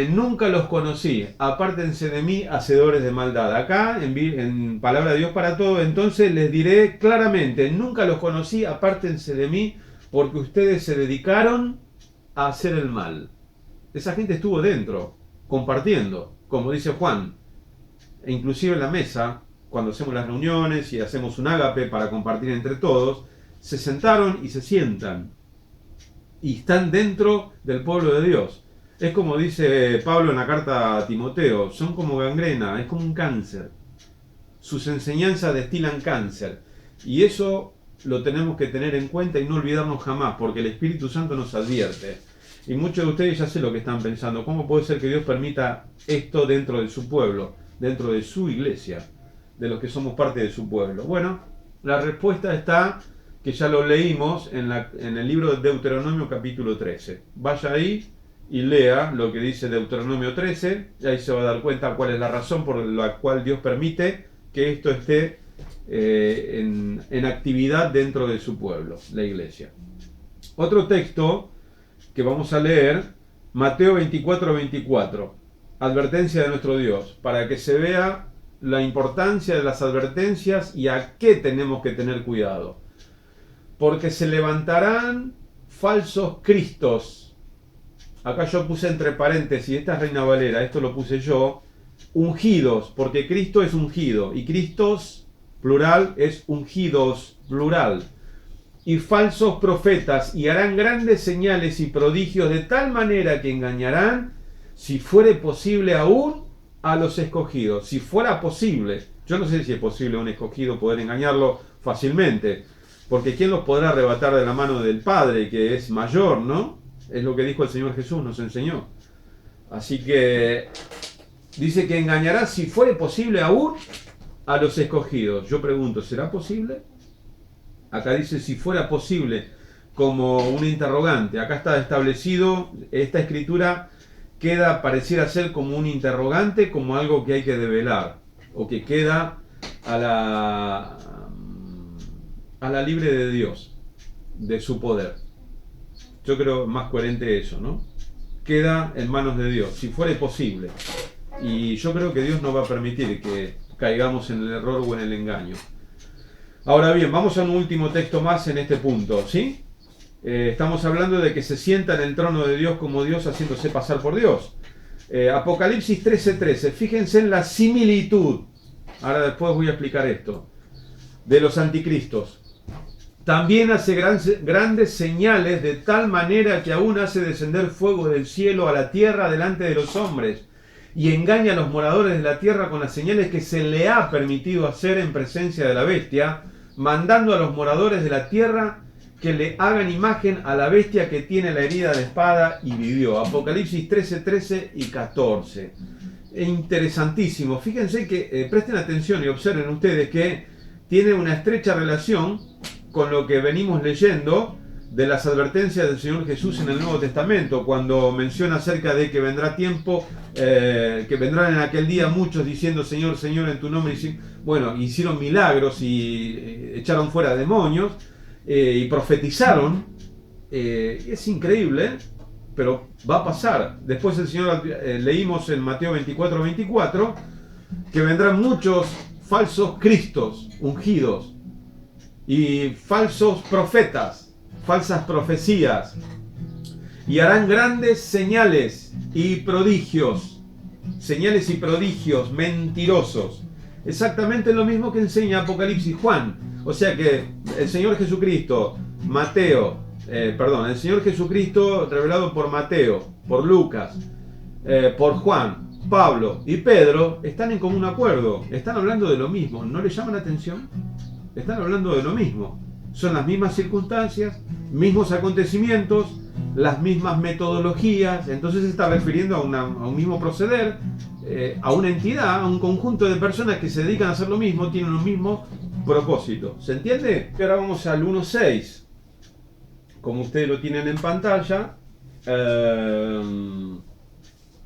nunca los conocí, apártense de mí, hacedores de maldad. Acá, en palabra de Dios para todos, entonces les diré claramente, nunca los conocí, apártense de mí, porque ustedes se dedicaron a hacer el mal. Esa gente estuvo dentro, compartiendo, como dice Juan, e inclusive en la mesa, cuando hacemos las reuniones y hacemos un ágape para compartir entre todos, se sentaron y se sientan. y están dentro del pueblo de Dios. Es como dice Pablo en la carta a Timoteo, son como gangrena, es como un cáncer. Sus enseñanzas destilan cáncer. Y eso lo tenemos que tener en cuenta y no olvidarnos jamás, porque el Espíritu Santo nos advierte. Y muchos de ustedes ya sé lo que están pensando. ¿Cómo puede ser que Dios permita esto dentro de su pueblo, dentro de su iglesia, de los que somos parte de su pueblo? Bueno, la respuesta está, que ya lo leímos en el libro de Deuteronomio capítulo 13. Vaya ahí y lea lo que dice Deuteronomio 13, y ahí se va a dar cuenta cuál es la razón por la cual Dios permite que esto esté en actividad dentro de su pueblo, la iglesia. Otro texto que vamos a leer, Mateo 24:24, advertencia de nuestro Dios, para que se vea la importancia de las advertencias y a qué tenemos que tener cuidado. Porque se levantarán falsos cristos. Acá yo puse entre paréntesis, esta es Reina Valera, esto lo puse yo, ungidos, porque Cristo es ungido, y Cristos, plural, es ungidos, plural. Y falsos profetas, y harán grandes señales y prodigios de tal manera que engañarán, si fuere posible aún, a los escogidos. Si fuera posible, yo no sé si es posible a un escogido poder engañarlo fácilmente, porque ¿quién los podrá arrebatar de la mano del Padre, que es mayor, no? Es lo que dijo el Señor Jesús, nos enseñó. Así que dice que engañará, si fuere posible aún, a los escogidos. Yo pregunto, ¿será posible? Acá dice si fuera posible, como un interrogante. Acá está establecido, esta escritura queda, pareciera ser como un interrogante, como algo que hay que develar, o que queda a la libre de Dios, de su poder. Yo creo más coherente eso, ¿no? Queda en manos de Dios, si fuera posible. Y yo creo que Dios no va a permitir que caigamos en el error o en el engaño. Ahora bien, vamos a un último texto más en este punto, ¿sí? Estamos hablando de que se sienta en el trono de Dios como Dios haciéndose pasar por Dios. Apocalipsis 13:13, fíjense en la similitud, ahora después voy a explicar esto, de los anticristos. También hace grandes señales de tal manera que aún hace descender fuego del cielo a la tierra delante de los hombres y engaña a los moradores de la tierra con las señales que se le ha permitido hacer en presencia de la bestia, mandando a los moradores de la tierra que le hagan imagen a la bestia que tiene la herida de espada y vivió. Apocalipsis 13 y 14. Interesantísimo. Fíjense que presten atención y observen ustedes que tiene una estrecha relación con lo que venimos leyendo de las advertencias del Señor Jesús en el Nuevo Testamento, cuando menciona acerca de que vendrá tiempo, que vendrán en aquel día muchos diciendo Señor, Señor, en tu nombre. Bueno, hicieron milagros y echaron fuera demonios y profetizaron. Es increíble, pero va a pasar. Después el Señor, leímos en Mateo 24:24, que vendrán muchos falsos cristos ungidos y falsos profetas, falsas profecías, y harán grandes señales y prodigios, mentirosos. Exactamente lo mismo que enseña Apocalipsis Juan. O sea que el Señor Jesucristo, el Señor Jesucristo revelado por Mateo, por Lucas, por Juan, Pablo y Pedro, están en común acuerdo, están hablando de lo mismo. ¿No les llama la atención? Están hablando de lo mismo. Son las mismas circunstancias, mismos acontecimientos, las mismas metodologías. Entonces se está refiriendo a un mismo proceder, a una entidad, a un conjunto de personas que se dedican a hacer lo mismo, tienen un mismo propósito. ¿Se entiende? Y ahora vamos al 1.6. Como ustedes lo tienen en pantalla,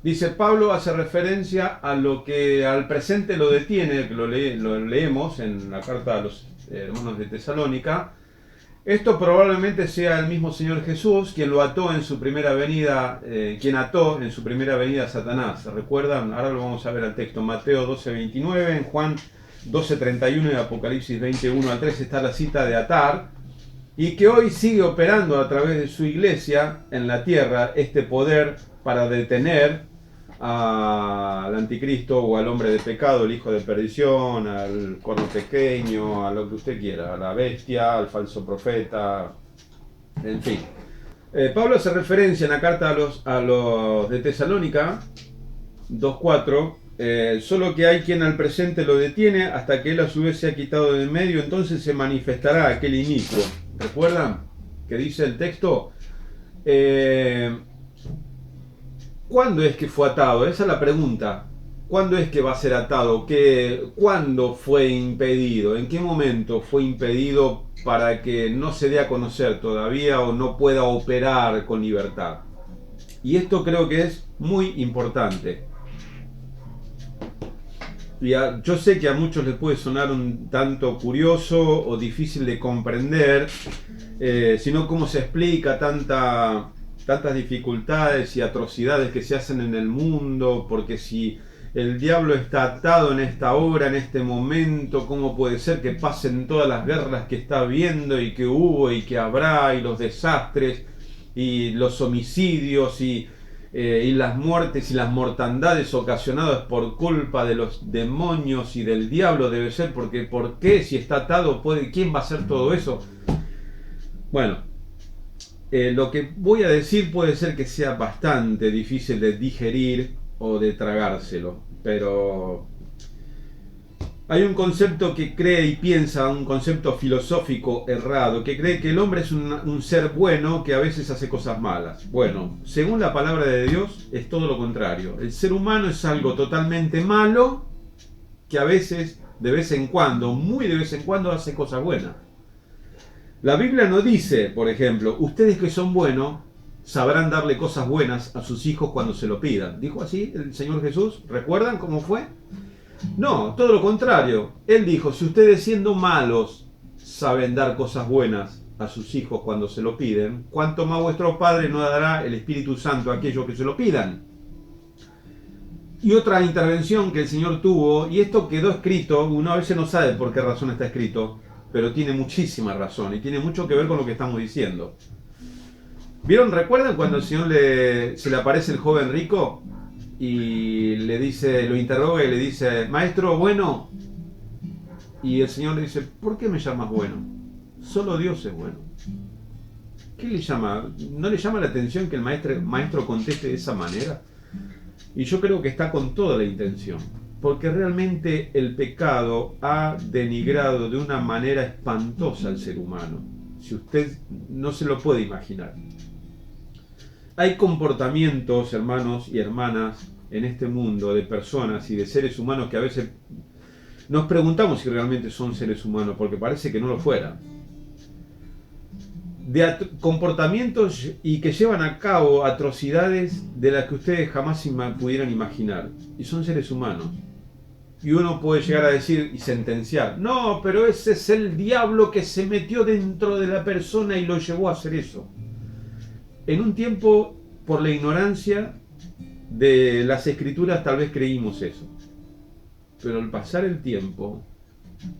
dice Pablo, hace referencia a lo que al presente lo detiene, que lo leemos en la carta a los hermanos de Tesalónica. Esto probablemente sea el mismo Señor Jesús quien lo ató en su primera venida, a Satanás. ¿Se recuerdan? Ahora lo vamos a ver al texto. Mateo 12:29, en Juan 12:31 y Apocalipsis 20:1-3 está la cita de atar, y que hoy sigue operando a través de su iglesia en la tierra este poder para detener al anticristo o al hombre de pecado, el hijo de perdición, al corno pequeño, a lo que usted quiera, a la bestia, al falso profeta, en fin. Pablo hace referencia en la carta a los de Tesalónica 2:4, solo que hay quien al presente lo detiene hasta que él a su vez se ha quitado del medio, entonces se manifestará aquel inicuo. ¿Recuerdan que dice el texto? ¿Cuándo es que fue atado? Esa es la pregunta. ¿Cuándo es que va a ser atado? ¿Cuándo fue impedido? ¿En qué momento fue impedido para que no se dé a conocer todavía o no pueda operar con libertad? Y esto creo que es muy importante. Yo sé que a muchos les puede sonar un tanto curioso o difícil de comprender, sino cómo se explica tantas dificultades y atrocidades que se hacen en el mundo, porque si el diablo está atado en esta hora, en este momento, ¿cómo puede ser que pasen todas las guerras que está viendo y que hubo y que habrá, y los desastres y los homicidios y las muertes y las mortandades ocasionadas por culpa de los demonios y del diablo? Debe ser porque ¿por qué? Si está atado, ¿quién va a hacer todo eso? Bueno, lo que voy a decir puede ser que sea bastante difícil de digerir o de tragárselo, pero hay un concepto que cree y piensa, un concepto filosófico errado, que cree que el hombre es un ser bueno que a veces hace cosas malas. Bueno, según la palabra de Dios es todo lo contrario. El ser humano es algo totalmente malo que a veces, de vez en cuando, muy de vez en cuando, hace cosas buenas. La Biblia no dice, por ejemplo, ustedes que son buenos sabrán darle cosas buenas a sus hijos cuando se lo pidan. ¿Dijo así el Señor Jesús? ¿Recuerdan cómo fue? No, todo lo contrario. Él dijo, si ustedes siendo malos saben dar cosas buenas a sus hijos cuando se lo piden, ¿cuánto más vuestro Padre no dará el Espíritu Santo a aquellos que se lo pidan? Y otra intervención que el Señor tuvo, y esto quedó escrito, uno a veces no sabe por qué razón está escrito, pero tiene muchísima razón y tiene mucho que ver con lo que estamos diciendo. ¿Vieron? ¿Recuerdan cuando el Señor se le aparece el joven rico y le dice, lo interroga y le dice, maestro bueno? Y el Señor le dice, ¿por qué me llamas bueno? Solo Dios es bueno. ¿Qué le llama? ¿No le llama la atención que el maestro conteste de esa manera? Y yo creo que está con toda la intención, porque realmente el pecado ha denigrado de una manera espantosa al ser humano. Si usted no se lo puede imaginar. Hay comportamientos, hermanos y hermanas, en este mundo de personas y de seres humanos que a veces nos preguntamos si realmente son seres humanos, porque parece que no lo fueran. De comportamientos y que llevan a cabo atrocidades de las que ustedes jamás pudieran imaginar. Y son seres humanos. Y uno puede llegar a decir y sentenciar, no, pero ese es el diablo que se metió dentro de la persona y lo llevó a hacer eso. En un tiempo, por la ignorancia de las escrituras, tal vez creímos eso. Pero al pasar el tiempo,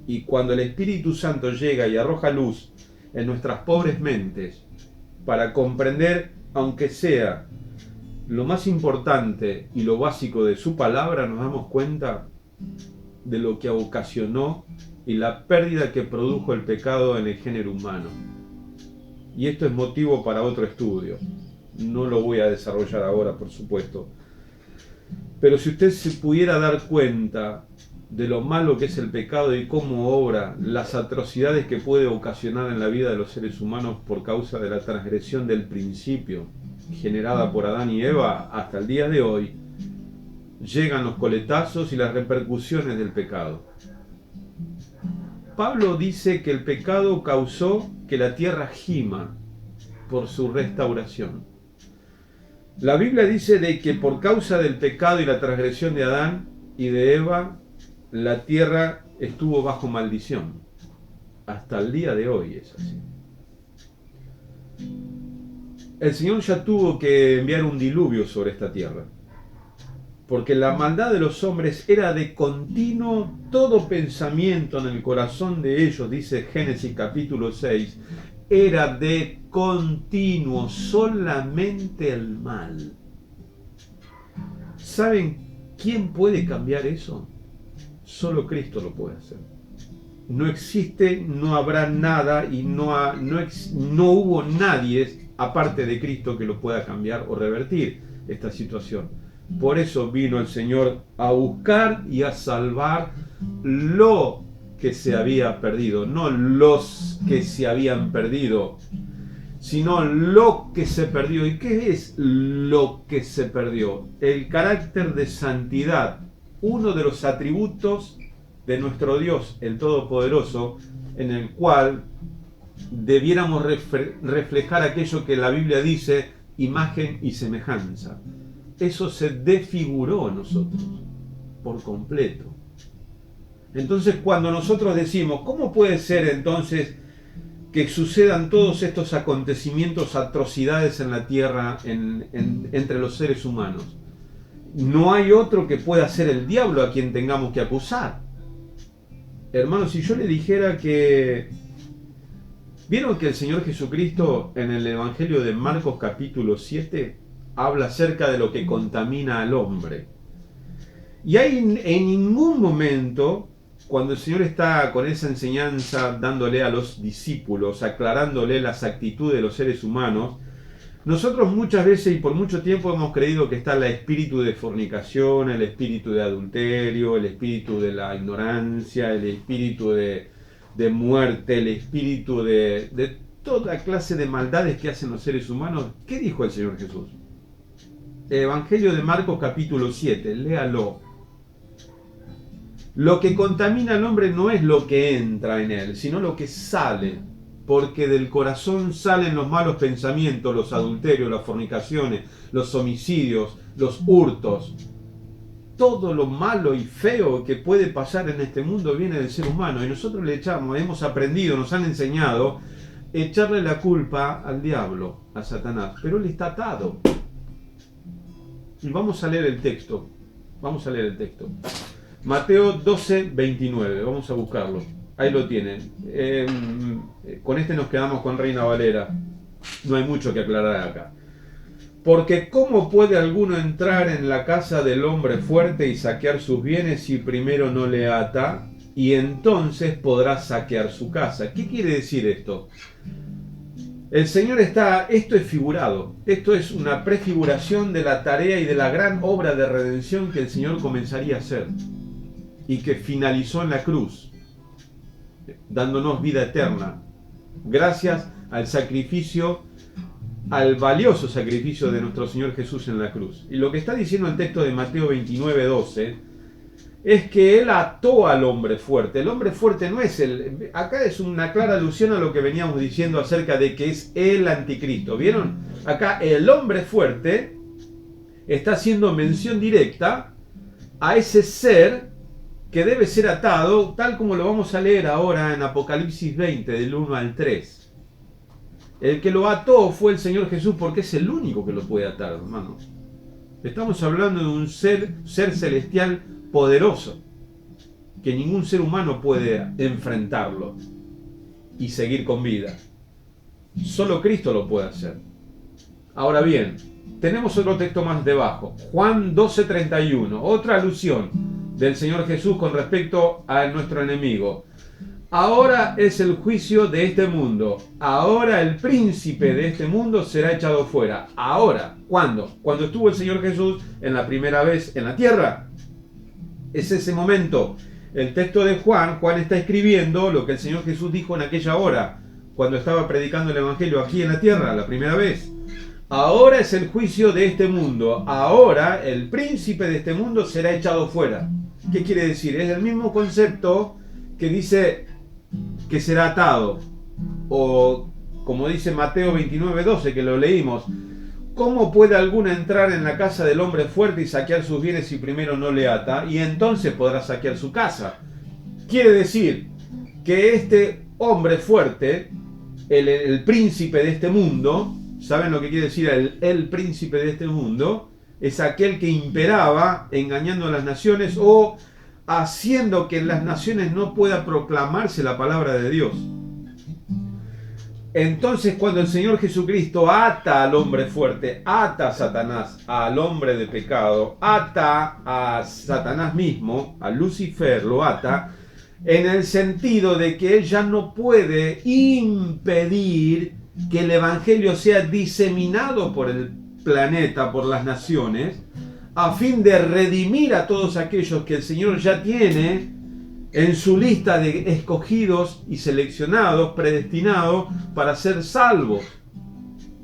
y cuando el Espíritu Santo llega y arroja luz en nuestras pobres mentes, para comprender, aunque sea lo más importante y lo básico de su palabra, nos damos cuenta de lo que ocasionó y la pérdida que produjo el pecado en el género humano. Y esto es motivo para otro estudio. No lo voy a desarrollar ahora, por supuesto. Pero si usted se pudiera dar cuenta de lo malo que es el pecado y cómo obra, las atrocidades que puede ocasionar en la vida de los seres humanos por causa de la transgresión del principio generada por Adán y Eva hasta el día de hoy, llegan los coletazos y las repercusiones del pecado. Pablo dice que el pecado causó que la tierra gima por su restauración. La Biblia dice de que por causa del pecado y la transgresión de Adán y de Eva, la tierra estuvo bajo maldición. Hasta el día de hoy es así. El Señor ya tuvo que enviar un diluvio sobre esta tierra, porque la maldad de los hombres era de continuo, todo pensamiento en el corazón de ellos, dice Génesis capítulo 6, era de continuo, solamente el mal. ¿Saben quién puede cambiar eso? Solo Cristo lo puede hacer. No existe, no habrá nada y no hubo nadie aparte de Cristo, que lo pueda cambiar o revertir esta situación. Por eso vino el Señor a buscar y a salvar lo que se había perdido, no los que se habían perdido, sino lo que se perdió. ¿Y qué es lo que se perdió? El carácter de santidad, uno de los atributos de nuestro Dios, el Todopoderoso, en el cual debiéramos reflejar aquello que la Biblia dice, imagen y semejanza. Eso se desfiguró en nosotros, por completo. Entonces, cuando nosotros decimos, ¿cómo puede ser entonces que sucedan todos estos acontecimientos, atrocidades en la tierra, entre los seres humanos? No hay otro que pueda ser el diablo a quien tengamos que acusar. Hermanos, si yo le dijera que... ¿Vieron que el Señor Jesucristo en el Evangelio de Marcos capítulo 7 habla acerca de lo que contamina al hombre? Y hay en ningún momento, cuando el Señor está con esa enseñanza dándole a los discípulos, aclarándole las actitudes de los seres humanos, nosotros muchas veces y por mucho tiempo hemos creído que está el espíritu de fornicación, el espíritu de adulterio, el espíritu de la ignorancia, el espíritu de muerte, el espíritu de toda clase de maldades que hacen los seres humanos. ¿Qué dijo el Señor Jesús? El Evangelio de Marcos capítulo 7, léalo. Lo que contamina al hombre no es lo que entra en él, sino lo que sale. Porque del corazón salen los malos pensamientos, los adulterios, las fornicaciones, los homicidios, los hurtos. Todo lo malo y feo que puede pasar en este mundo viene del ser humano. Y nosotros le echamos, hemos aprendido, nos han enseñado, echarle la culpa al diablo, a Satanás. Pero él está atado. Y vamos a leer el texto. Vamos a leer el texto. Mateo 12, 29. Vamos a buscarlo. Ahí lo tienen. Con este nos quedamos con Reina Valera. No hay mucho que aclarar acá. Porque ¿cómo puede alguno entrar en la casa del hombre fuerte y saquear sus bienes si primero no le ata? Y entonces podrá saquear su casa. ¿Qué quiere decir esto? El Señor esto es figurado. Esto es una prefiguración de la tarea y de la gran obra de redención que el Señor comenzaría a hacer. Y que finalizó en la cruz, dándonos vida eterna, gracias al sacrificio, al valioso sacrificio de nuestro Señor Jesús en la cruz. Y lo que está diciendo el texto de Mateo 29, 12, es que Él ató al hombre fuerte. El hombre fuerte no es el... Acá es una clara alusión a lo que veníamos diciendo acerca de que es el anticristo. ¿Vieron? Acá el hombre fuerte está haciendo mención directa a ese ser que debe ser atado, tal como lo vamos a leer ahora en Apocalipsis 20, del 1 al 3. El que lo ató fue el Señor Jesús, porque es el único que lo puede atar, hermanos. Estamos hablando de un ser celestial poderoso, que ningún ser humano puede enfrentarlo y seguir con vida. Solo Cristo lo puede hacer. Ahora bien, tenemos otro texto más debajo, Juan 12:31, otra alusión del Señor Jesús con respecto a nuestro enemigo. Ahora es el juicio de este mundo. Ahora el príncipe de este mundo será echado fuera. Ahora, ¿cuándo? Cuando estuvo el Señor Jesús en la primera vez en la tierra. Es ese momento. El texto de Juan está escribiendo lo que el Señor Jesús dijo en aquella hora, cuando estaba predicando el Evangelio aquí en la tierra, la primera vez. Ahora es el juicio de este mundo. Ahora el príncipe de este mundo será echado fuera. ¿Qué quiere decir? Es el mismo concepto que dice que será atado. O como dice Mateo 29:12, que lo leímos. ¿Cómo puede alguno entrar en la casa del hombre fuerte y saquear sus bienes si primero no le ata? Y entonces podrá saquear su casa. Quiere decir que este hombre fuerte, el príncipe de este mundo, ¿saben lo que quiere decir el príncipe de este mundo? Es aquel que imperaba engañando a las naciones o haciendo que en las naciones no pueda proclamarse la palabra de Dios. Entonces, cuando el Señor Jesucristo ata al hombre fuerte, ata a Satanás, al hombre de pecado, ata a Satanás mismo, a Lucifer, lo ata, en el sentido de que él ya no puede impedir que el Evangelio sea diseminado por el planeta, por las naciones, a fin de redimir a todos aquellos que el Señor ya tiene en su lista de escogidos y seleccionados, predestinados para ser salvos.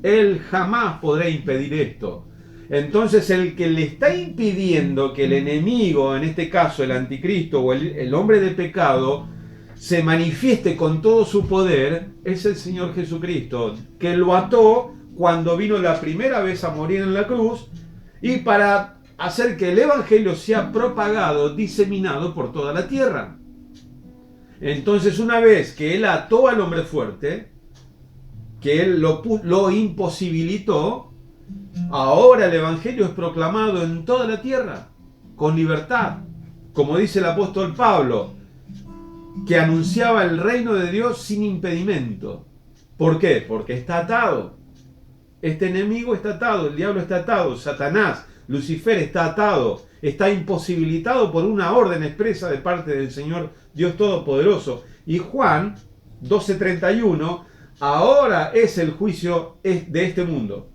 Él jamás podrá impedir esto. Entonces el que le está impidiendo que el enemigo, en este caso el anticristo o el hombre de pecado, se manifieste con todo su poder, es el Señor Jesucristo, que lo ató cuando vino la primera vez a morir en la cruz, y para hacer que el Evangelio sea propagado, diseminado por toda la tierra. Entonces, una vez que él ató al hombre fuerte, que él lo imposibilitó, ahora el Evangelio es proclamado en toda la tierra, con libertad. Como dice el apóstol Pablo, que anunciaba el reino de Dios sin impedimento. ¿Por qué? Porque está atado. Este enemigo está atado, el diablo está atado, Satanás, Lucifer está atado, está imposibilitado por una orden expresa de parte del Señor Dios Todopoderoso. Y Juan 12:31, ahora es el juicio de este mundo.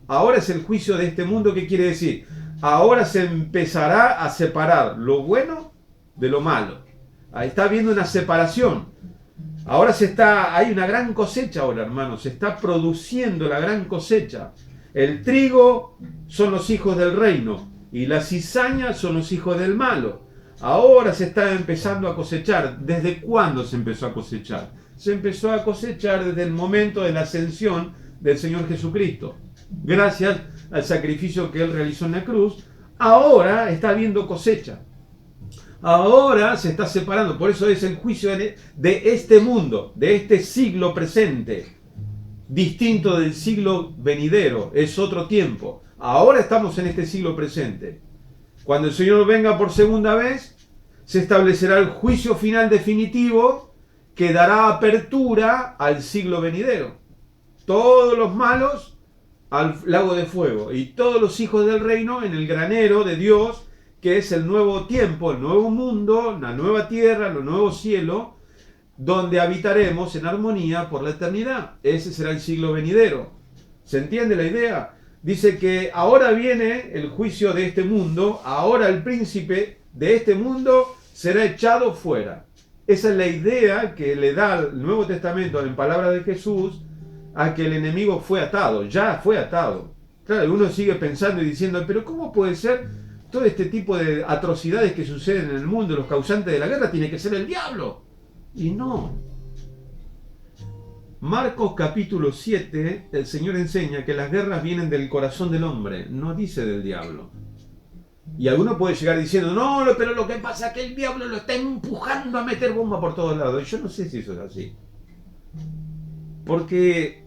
Ahora es el juicio de este mundo. ¿Qué quiere decir? Ahora se empezará a separar lo bueno de lo malo. Ahí está habiendo una separación. Ahora hay una gran cosecha ahora, hermanos. Se está produciendo la gran cosecha. El trigo son los hijos del reino y la cizaña son los hijos del malo. Ahora se está empezando a cosechar. ¿Desde cuándo se empezó a cosechar? Se empezó a cosechar desde el momento de la ascensión del Señor Jesucristo. Gracias al sacrificio que Él realizó en la cruz, ahora está habiendo cosecha. Ahora se está separando. Por eso es el juicio de este mundo, de este siglo presente, distinto del siglo venidero. Es otro tiempo. Ahora estamos en este siglo presente. Cuando el Señor venga por segunda vez, se establecerá el juicio final definitivo que dará apertura al siglo venidero. Todos los malos al lago de fuego y todos los hijos del reino en el granero de Dios, que es el nuevo tiempo, el nuevo mundo, la nueva tierra, el nuevo cielo, donde habitaremos en armonía por la eternidad. Ese será el siglo venidero. ¿Se entiende la idea? Dice que ahora viene el juicio de este mundo, ahora el príncipe de este mundo será echado fuera. Esa es la idea que le da el Nuevo Testamento en palabras de Jesús a que el enemigo fue atado, ya fue atado. Claro, uno sigue pensando y diciendo, pero ¿cómo puede ser todo este tipo de atrocidades que suceden en el mundo? Los causantes de la guerra tiene que ser el diablo. Y no. Marcos capítulo 7, el Señor enseña que las guerras vienen del corazón del hombre, no dice del diablo. Y alguno puede llegar diciendo, no, pero lo que pasa es que el diablo lo está empujando a meter bomba por todos lados. Y yo no sé si eso es así. Porque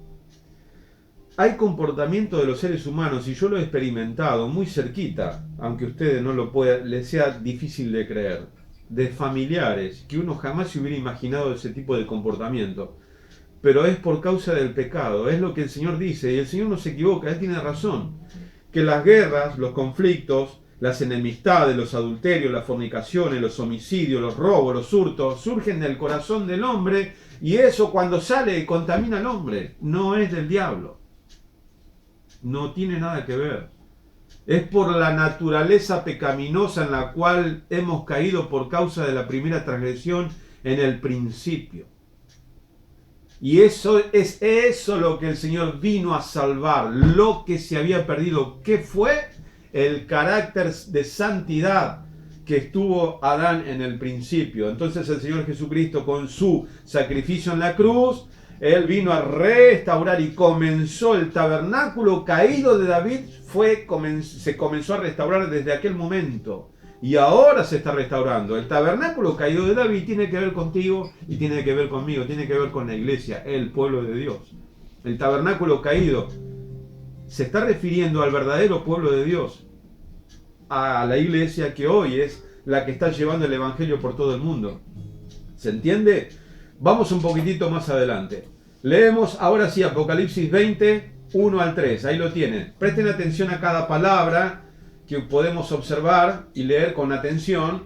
hay comportamiento de los seres humanos, y yo lo he experimentado muy cerquita, aunque ustedes no lo puedan, les sea difícil de creer, de familiares, que uno jamás se hubiera imaginado ese tipo de comportamiento. Pero es por causa del pecado, es lo que el Señor dice, y el Señor no se equivoca, Él tiene razón. Que las guerras, los conflictos, las enemistades, los adulterios, las fornicaciones, los homicidios, los robos, los hurtos, surgen del corazón del hombre, y eso cuando sale contamina al hombre, no es del diablo. No tiene nada que ver. Es por la naturaleza pecaminosa en la cual hemos caído por causa de la primera transgresión en el principio. Y eso es eso lo que el Señor vino a salvar, lo que se había perdido. ¿Qué fue? El carácter de santidad que estuvo Adán en el principio. Entonces el Señor Jesucristo, con su sacrificio en la cruz, Él vino a restaurar y comenzó el tabernáculo caído de David, se comenzó a restaurar desde aquel momento. Y ahora se está restaurando. El tabernáculo caído de David tiene que ver contigo y tiene que ver conmigo, tiene que ver con la iglesia, el pueblo de Dios. El tabernáculo caído se está refiriendo al verdadero pueblo de Dios, a la iglesia que hoy es la que está llevando el evangelio por todo el mundo. ¿Se entiende? Vamos un poquitito más adelante. Leemos ahora sí Apocalipsis 20, 1 al 3. Ahí lo tienen. Presten atención a cada palabra que podemos observar y leer con atención.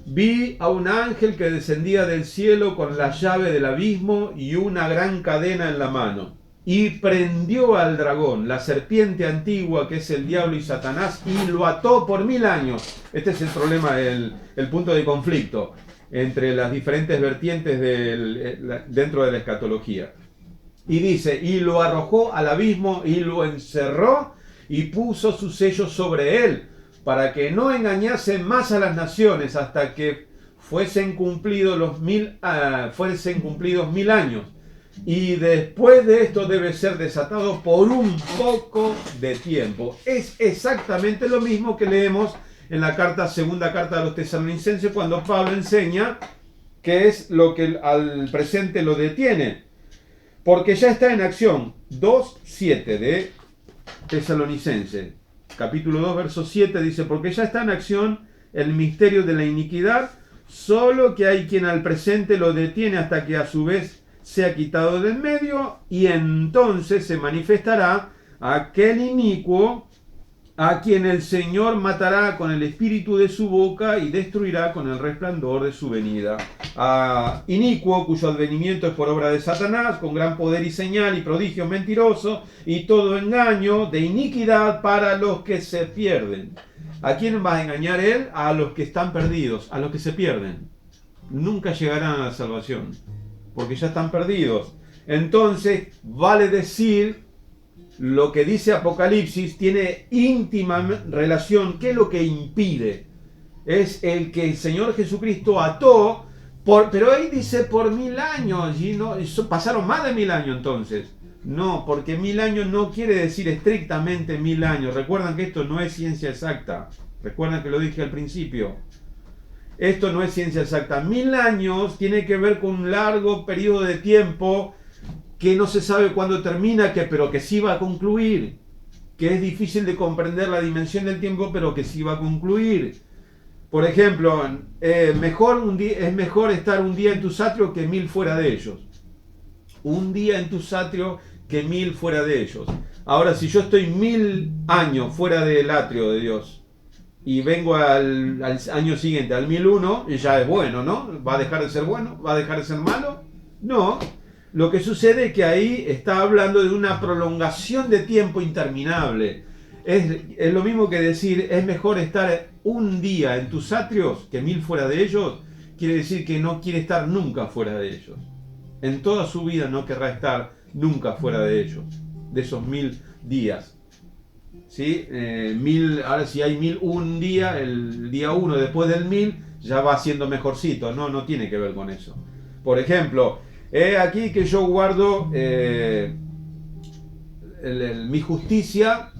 Vi a un ángel que descendía del cielo con la llave del abismo y una gran cadena en la mano. y prendió al dragón, la serpiente antigua que es el diablo y Satanás, y lo ató por 1000 años. Este es el problema, el punto de conflicto entre las diferentes vertientes dentro de la escatología. Y dice, y lo arrojó al abismo y lo encerró y puso su sello sobre él, para que no engañase más a las naciones hasta que fuesen cumplidos 1000 años. Y después de esto debe ser desatado por un poco de tiempo. Es exactamente lo mismo que leemos en la segunda carta de los Tesalonicenses, cuando Pablo enseña que es lo que al presente lo detiene. Porque ya está en acción. 2:7 de Tesalonicenses. Capítulo 2, verso 7 dice, porque ya está en acción el misterio de la iniquidad, solo que hay quien al presente lo detiene hasta que a su vez sea quitado del medio, y entonces se manifestará aquel inicuo a quien el Señor matará con el espíritu de su boca y destruirá con el resplandor de su venida. Inicuo, cuyo advenimiento es por obra de Satanás, con gran poder y señal y prodigio mentiroso, y todo engaño de iniquidad para los que se pierden. ¿A quién va a engañar él? A los que están perdidos, a los que se pierden. Nunca llegarán a la salvación, porque ya están perdidos. Entonces, vale decir, lo que dice Apocalipsis tiene íntima relación. ¿Qué es lo que impide? Es el que el Señor Jesucristo ató, pero ahí dice por 1000 años, y no, pasaron más de 1000 años entonces. No, porque 1000 años no quiere decir estrictamente 1000 años. Recuerdan que esto no es ciencia exacta. Recuerdan que lo dije al principio. Esto no es ciencia exacta. 1000 años tiene que ver con un largo periodo de tiempo que no se sabe cuándo termina, pero que sí va a concluir, que es difícil de comprender la dimensión del tiempo, pero que sí va a concluir. Por ejemplo, es mejor estar un día en tus atrios que 1000 fuera de ellos. Un día en tus atrios que 1000 fuera de ellos. Ahora, si yo estoy 1000 años fuera del atrio de Dios y vengo al año siguiente, al 1001, y ya es bueno, ¿no? ¿Va a dejar de ser bueno? ¿Va a dejar de ser malo? No. Lo que sucede es que ahí está hablando de una prolongación de tiempo interminable. Es lo mismo que decir, es mejor estar un día en tus atrios que 1000 fuera de ellos. Quiere decir que no quiere estar nunca fuera de ellos. En toda su vida no querrá estar nunca fuera de ellos, de esos 1000 días. ¿Sí? Ahora si hay 1001 día, el día 1 después del 1000 ya va siendo mejorcito. No tiene que ver con eso. Por ejemplo, he aquí que yo guardo mi justicia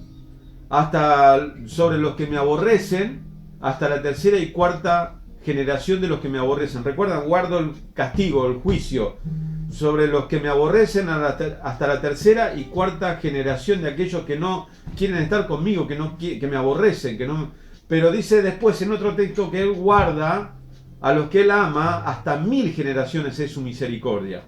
hasta sobre los que me aborrecen, hasta la tercera y cuarta generación de los que me aborrecen. ¿Recuerdan? Guardo el castigo, el juicio sobre los que me aborrecen hasta la tercera y cuarta generación de aquellos que no quieren estar conmigo, que me aborrecen, pero dice después en otro texto que él guarda a los que él ama hasta 1000 generaciones es su misericordia.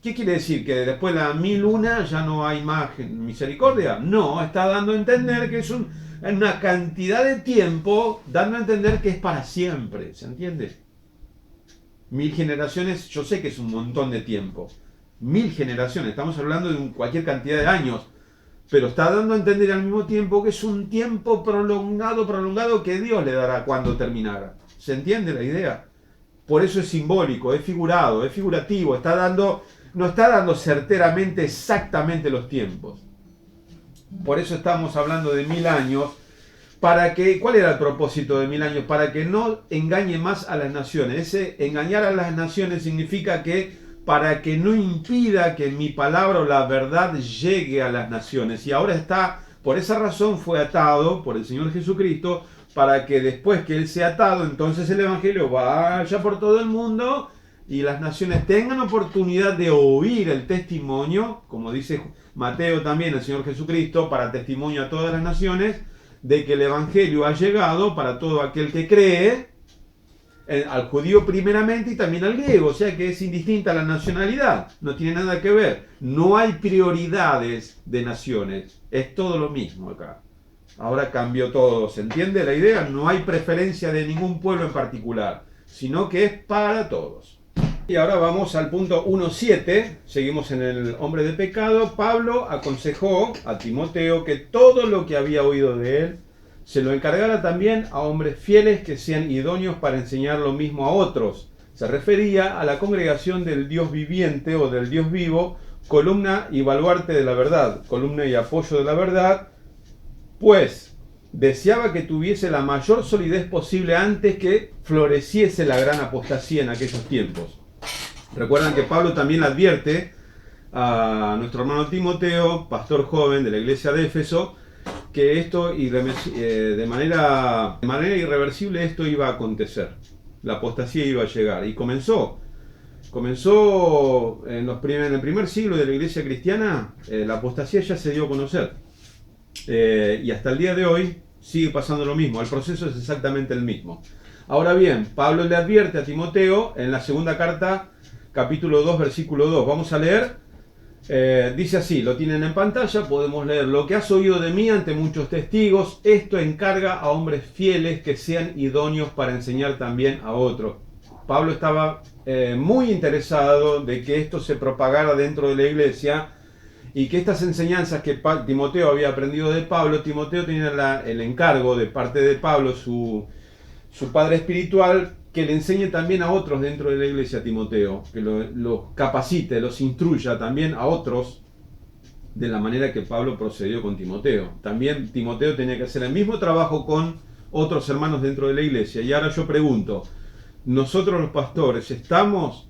¿Qué quiere decir? ¿Que después de la 1001 ya no hay más misericordia? No, está dando a entender que es una cantidad de tiempo, dando a entender que es para siempre, ¿se entiende? 1000 generaciones, yo sé que es un montón de tiempo. 1000 generaciones, estamos hablando de cualquier cantidad de años, pero está dando a entender al mismo tiempo que es un tiempo prolongado que Dios le dará cuando terminara. ¿Se entiende la idea? Por eso es simbólico, es figurado, es figurativo, no está dando certeramente exactamente los tiempos. Por eso estamos hablando de 1000 años. ¿Cuál era el propósito de 1000 años? Para que no engañe más a las naciones. Ese engañar a las naciones significa que para que no impida que mi palabra o la verdad llegue a las naciones. Y ahora por esa razón fue atado por el Señor Jesucristo, para que después que Él sea atado, entonces el Evangelio vaya por todo el mundo y las naciones tengan oportunidad de oír el testimonio, como dice Mateo también, el Señor Jesucristo, para testimonio a todas las naciones, de que el Evangelio ha llegado para todo aquel que cree, al judío primeramente y también al griego, o sea que es indistinta la nacionalidad, no tiene nada que ver, no hay prioridades de naciones, es todo lo mismo acá. Ahora cambió todo, ¿se entiende la idea? No hay preferencia de ningún pueblo en particular, sino que es para todos. Y ahora vamos al punto 1.7, seguimos en el hombre de pecado. Pablo aconsejó a Timoteo que todo lo que había oído de él se lo encargara también a hombres fieles que sean idóneos para enseñar lo mismo a otros. Se refería a la congregación del Dios viviente o del Dios vivo, columna y baluarte de la verdad, columna y apoyo de la verdad, pues deseaba que tuviese la mayor solidez posible antes que floreciese la gran apostasía en aquellos tiempos. Recuerdan que Pablo también advierte a nuestro hermano Timoteo, pastor joven de la iglesia de Éfeso, que esto de manera irreversible esto iba a acontecer. La apostasía iba a llegar. Y comenzó en el primer siglo de la iglesia cristiana, la apostasía ya se dio a conocer. Y hasta el día de hoy sigue pasando lo mismo. El proceso es exactamente el mismo. Ahora bien, Pablo le advierte a Timoteo en la segunda carta, capítulo 2, versículo 2. Vamos a leer. Dice así, lo tienen en pantalla, podemos leer: lo que has oído de mí ante muchos testigos, esto encarga a hombres fieles que sean idóneos para enseñar también a otros. Pablo estaba muy interesado de que esto se propagara dentro de la iglesia y que estas enseñanzas que Timoteo había aprendido de Pablo, Timoteo tenía el encargo de parte de Pablo, su padre espiritual, que le enseñe también a otros dentro de la iglesia a Timoteo, que los capacite, los instruya también a otros de la manera que Pablo procedió con Timoteo. También Timoteo tenía que hacer el mismo trabajo con otros hermanos dentro de la iglesia. Y ahora yo pregunto, ¿nosotros los pastores estamos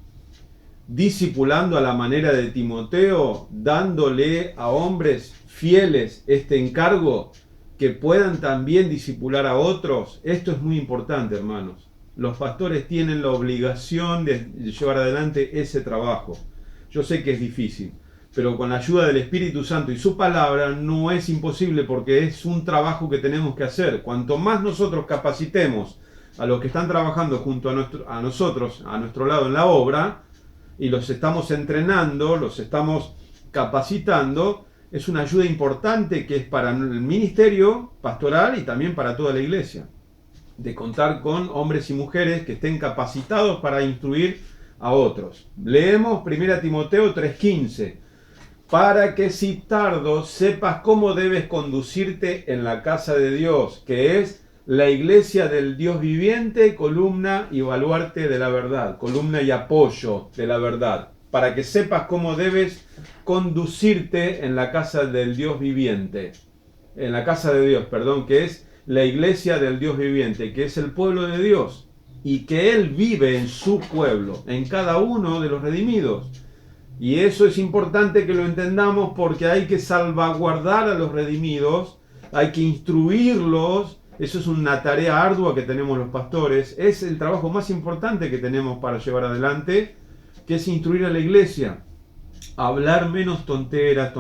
discipulando a la manera de Timoteo, dándole a hombres fieles este encargo que puedan también discipular a otros? Esto es muy importante, hermanos. Los pastores tienen la obligación de llevar adelante ese trabajo. Yo sé que es difícil, pero con la ayuda del Espíritu Santo y su palabra no es imposible, porque es un trabajo que tenemos que hacer. Cuanto más nosotros capacitemos a los que están trabajando junto a nosotros, a nuestro lado en la obra, y los estamos entrenando, los estamos capacitando, es una ayuda importante que es para el ministerio pastoral y también para toda la iglesia, de contar con hombres y mujeres que estén capacitados para instruir a otros. Leemos 1 Timoteo 3:15, para que si tardo sepas cómo debes conducirte en la casa de Dios, que es la iglesia del Dios viviente, columna y baluarte de la verdad, columna y apoyo de la verdad, para que sepas cómo debes conducirte en la casa del Dios viviente, en la casa de Dios, perdón, que es la iglesia del Dios viviente, que es el pueblo de Dios, y que Él vive en su pueblo, en cada uno de los redimidos. Y eso es importante que lo entendamos, porque hay que salvaguardar a los redimidos, hay que instruirlos. Eso es una tarea ardua que tenemos los pastores, es el trabajo más importante que tenemos para llevar adelante, que es instruir a la iglesia, hablar menos tonterías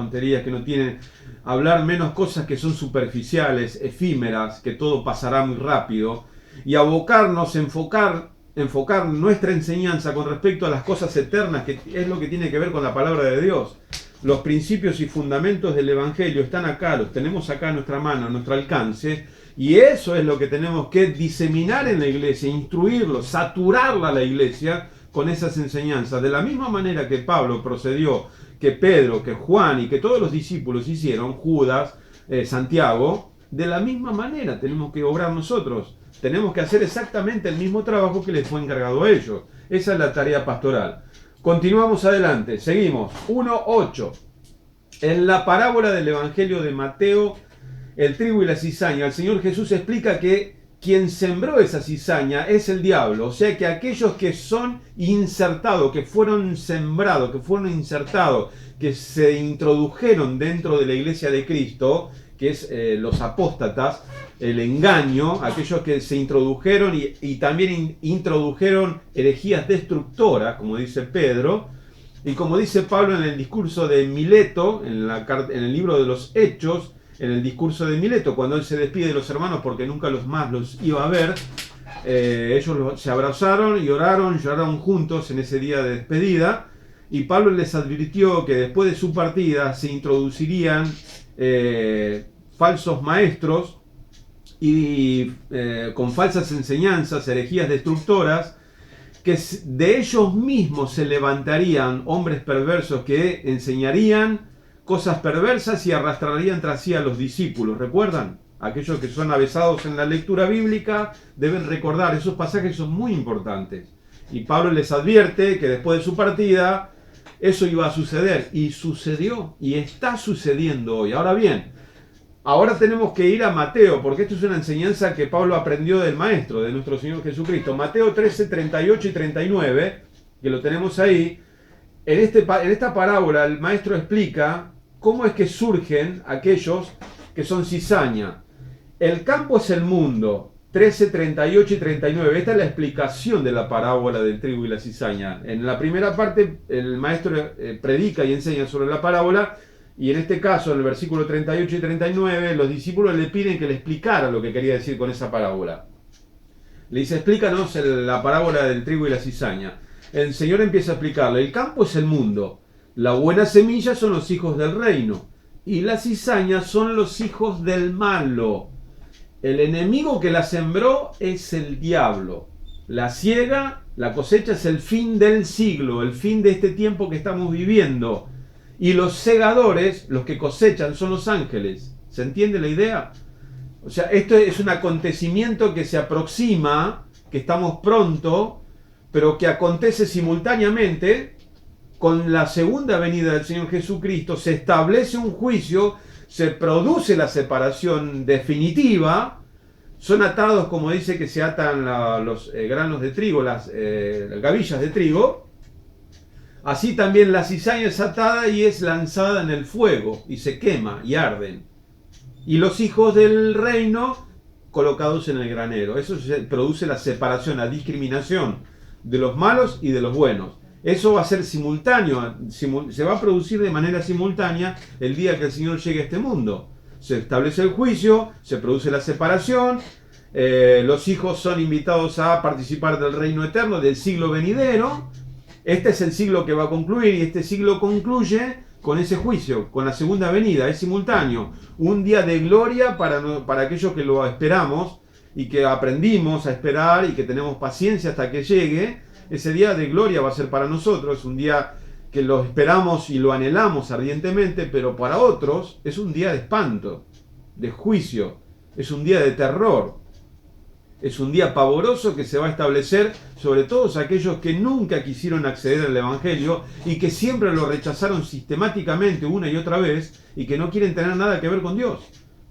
que no tienen, hablar menos cosas que son superficiales, efímeras, que todo pasará muy rápido, y abocarnos, enfocar nuestra enseñanza con respecto a las cosas eternas, que es lo que tiene que ver con la palabra de Dios. Los principios y fundamentos del Evangelio están acá, los tenemos acá a nuestra mano, a nuestro alcance, y eso es lo que tenemos que diseminar en la iglesia, instruirlos, saturarla a la iglesia con esas enseñanzas. De la misma manera que Pablo procedió, que Pedro, que Juan y que todos los discípulos hicieron, Judas, Santiago, de la misma manera tenemos que obrar nosotros. Tenemos que hacer exactamente el mismo trabajo que les fue encargado a ellos. Esa es la tarea pastoral. Continuamos adelante, seguimos. 1.8. En la parábola del Evangelio de Mateo, el trigo y la cizaña, el Señor Jesús explica que quien sembró esa cizaña es el diablo. O sea que aquellos que son insertados, que fueron sembrados, que fueron insertados, que se introdujeron dentro de la iglesia de Cristo, que es los apóstatas, el engaño, aquellos que se introdujeron y también introdujeron herejías destructoras, como dice Pedro, y como dice Pablo en el discurso de Mileto, en el libro de los Hechos, en el discurso de Mileto, cuando él se despide de los hermanos porque nunca más los iba a ver, ellos se abrazaron y lloraron juntos en ese día de despedida, y Pablo les advirtió que después de su partida se introducirían falsos maestros y con falsas enseñanzas, herejías destructoras, que de ellos mismos se levantarían hombres perversos que enseñarían cosas perversas y arrastrarían tras sí a los discípulos. ¿Recuerdan? Aquellos que son avesados en la lectura bíblica deben recordar, esos pasajes son muy importantes. Y Pablo les advierte que después de su partida eso iba a suceder. Y sucedió, y está sucediendo hoy. Ahora bien, ahora tenemos que ir a Mateo, porque esto es una enseñanza que Pablo aprendió del Maestro, de nuestro Señor Jesucristo. Mateo 13, 38 y 39, que lo tenemos ahí. En esta parábola el Maestro explica cómo es que surgen aquellos que son cizaña. El campo es el mundo, 13, 38 y 39. Esta es la explicación de la parábola del trigo y la cizaña. En la primera parte el Maestro predica y enseña sobre la parábola, y en este caso, en el versículo 38 y 39, los discípulos le piden que le explicara lo que quería decir con esa parábola. Le dice, explícanos la parábola del trigo y la cizaña. El Señor empieza a explicarle, el campo es el mundo, la buena semilla son los hijos del reino, y la cizaña son los hijos del malo. El enemigo que la sembró es el diablo. La siega, la cosecha es el fin del siglo, el fin de este tiempo que estamos viviendo. Y los segadores, los que cosechan, son los ángeles. ¿Se entiende la idea? O sea, esto es un acontecimiento que se aproxima, que estamos pronto, pero que acontece simultáneamente con la segunda venida del Señor Jesucristo. Se establece un juicio, se produce la separación definitiva, son atados, como dice que se atan los granos de trigo, las gavillas de trigo. Así también la cizaña es atada y es lanzada en el fuego, y se quema y arden. Y los hijos del reino colocados en el granero. Eso produce la separación, la discriminación de los malos y de los buenos. Eso va a ser simultáneo, se va a producir de manera simultánea el día que el Señor llegue a este mundo. Se establece el juicio, se produce la separación, los hijos son invitados a participar del reino eterno, del siglo venidero. Este es el siglo que va a concluir, y este siglo concluye con ese juicio, con la segunda venida, es simultáneo. Un día de gloria para aquellos que lo esperamos y que aprendimos a esperar y que tenemos paciencia hasta que llegue. Ese día de gloria va a ser para nosotros, un día que lo esperamos y lo anhelamos ardientemente, pero para otros es un día de espanto, de juicio, es un día de terror. Es un día pavoroso que se va a establecer sobre todos aquellos que nunca quisieron acceder al Evangelio y que siempre lo rechazaron sistemáticamente una y otra vez y que no quieren tener nada que ver con Dios.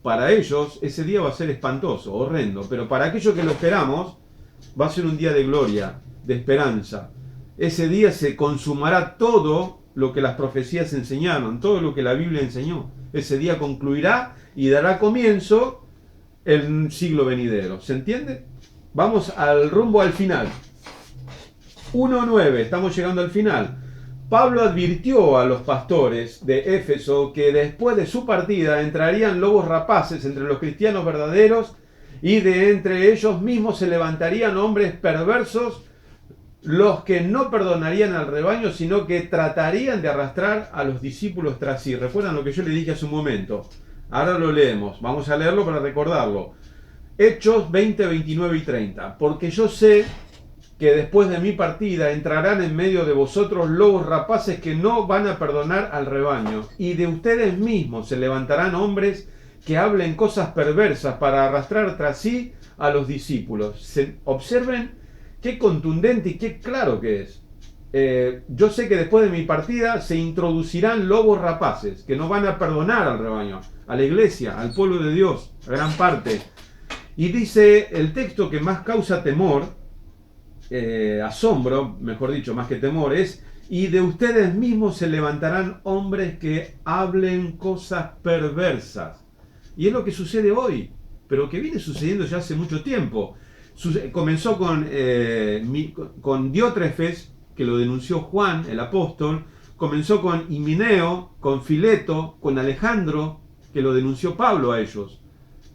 Para ellos ese día va a ser espantoso, horrendo, pero para aquellos que lo esperamos va a ser un día de gloria, de esperanza. Ese día se consumará todo lo que las profecías enseñaron, todo lo que la Biblia enseñó. Ese día concluirá y dará comienzo el siglo venidero. ¿Se entiende? Vamos al rumbo al final. 1:9, estamos llegando al final. Pablo advirtió a los pastores de Éfeso que después de su partida entrarían lobos rapaces entre los cristianos verdaderos, y de entre ellos mismos se levantarían hombres perversos, los que no perdonarían al rebaño, sino que tratarían de arrastrar a los discípulos tras sí. ¿Recuerdan lo que yo le dije hace un momento? Ahora lo leemos, vamos a leerlo para recordarlo. Hechos 20, 29 y 30. Porque yo sé que después de mi partida entrarán en medio de vosotros lobos rapaces que no van a perdonar al rebaño, y de ustedes mismos se levantarán hombres que hablen cosas perversas para arrastrar tras sí a los discípulos. Observen qué contundente y qué claro que es. Yo sé que después de mi partida se introducirán lobos rapaces que no van a perdonar al rebaño, a la iglesia, al pueblo de Dios, a gran parte. Y dice el texto que más causa temor, asombro, mejor dicho, más que temor, es: y de ustedes mismos se levantarán hombres que hablen cosas perversas. Y es lo que sucede hoy, pero que viene sucediendo ya hace mucho tiempo. Comenzó con Diótrefes, que lo denunció Juan, el apóstol. Comenzó con Himeneo, con Fileto, con Alejandro, que lo denunció Pablo a ellos.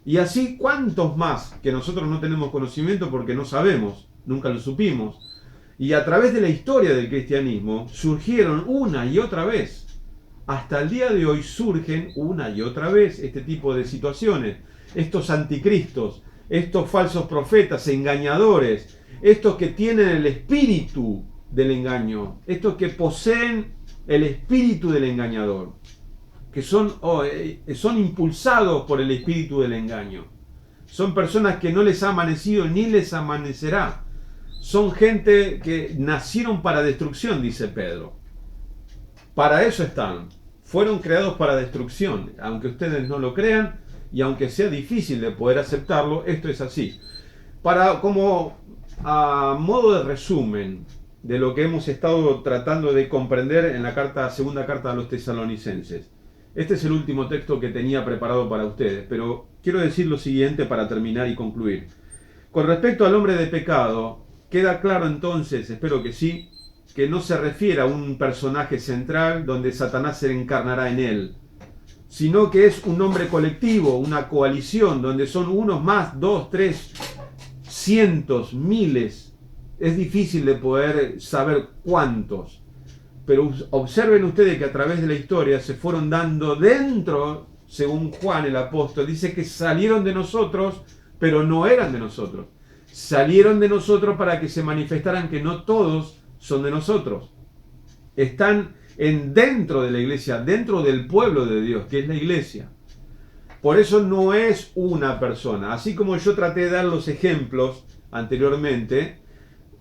Y así, ¿cuántos más que nosotros no tenemos conocimiento porque no sabemos, nunca lo supimos? Y a través de la historia del cristianismo surgieron una y otra vez. Hasta el día de hoy surgen una y otra vez este tipo de situaciones. Estos anticristos, estos falsos profetas, engañadores, estos que tienen el espíritu del engaño, estos que poseen el espíritu del engañador, que son impulsados por el espíritu del engaño. Son personas que no les ha amanecido ni les amanecerá. Son gente que nacieron para destrucción, dice Pedro. Para eso están. Fueron creados para destrucción. Aunque ustedes no lo crean y aunque sea difícil de poder aceptarlo, esto es así. Como a modo de resumen de lo que hemos estado tratando de comprender en la segunda carta a los tesalonicenses. Este es el último texto que tenía preparado para ustedes, pero quiero decir lo siguiente para terminar y concluir. Con respecto al hombre de pecado, queda claro entonces, espero que sí, que no se refiere a un personaje central donde Satanás se encarnará en él, sino que es un hombre colectivo, una coalición, donde son unos más, 2, 3, cientos, miles. Es difícil de poder saber cuántos. Pero observen ustedes que a través de la historia se fueron dando dentro, según Juan el apóstol, dice que salieron de nosotros, pero no eran de nosotros. Salieron de nosotros para que se manifestaran que no todos son de nosotros. Están dentro de la iglesia, dentro del pueblo de Dios, que es la iglesia. Por eso no es una persona. Así como yo traté de dar los ejemplos anteriormente,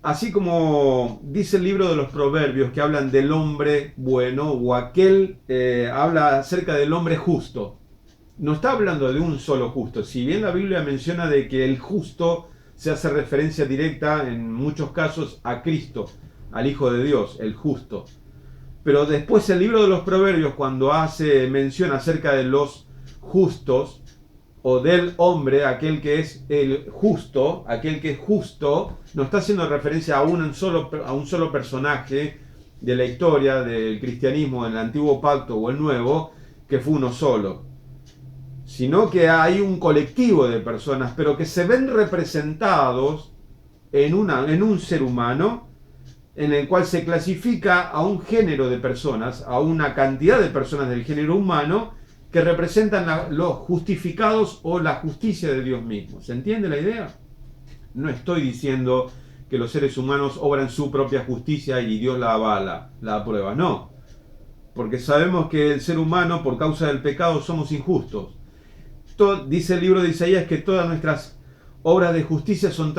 así como dice el libro de los Proverbios que hablan del hombre bueno o aquel, habla acerca del hombre justo. No está hablando de un solo justo. Si bien la Biblia menciona de que el justo se hace referencia directa en muchos casos a Cristo, al Hijo de Dios, el justo. Pero después el libro de los Proverbios, cuando hace mención acerca de los justos, o del hombre, aquel que es el justo, aquel que es justo, no está haciendo referencia a un solo personaje de la historia del cristianismo en el Antiguo Pacto o el Nuevo, que fue uno solo, sino que hay un colectivo de personas, pero que se ven representados en un ser humano, en el cual se clasifica a un género de personas, a una cantidad de personas del género humano, que representan los justificados o la justicia de Dios mismo. ¿Se entiende la idea? No estoy diciendo que los seres humanos obran su propia justicia y Dios la avala, la aprueba. No, porque sabemos que el ser humano, por causa del pecado, somos injustos. Dice el libro de Isaías que todas nuestras obras de justicia son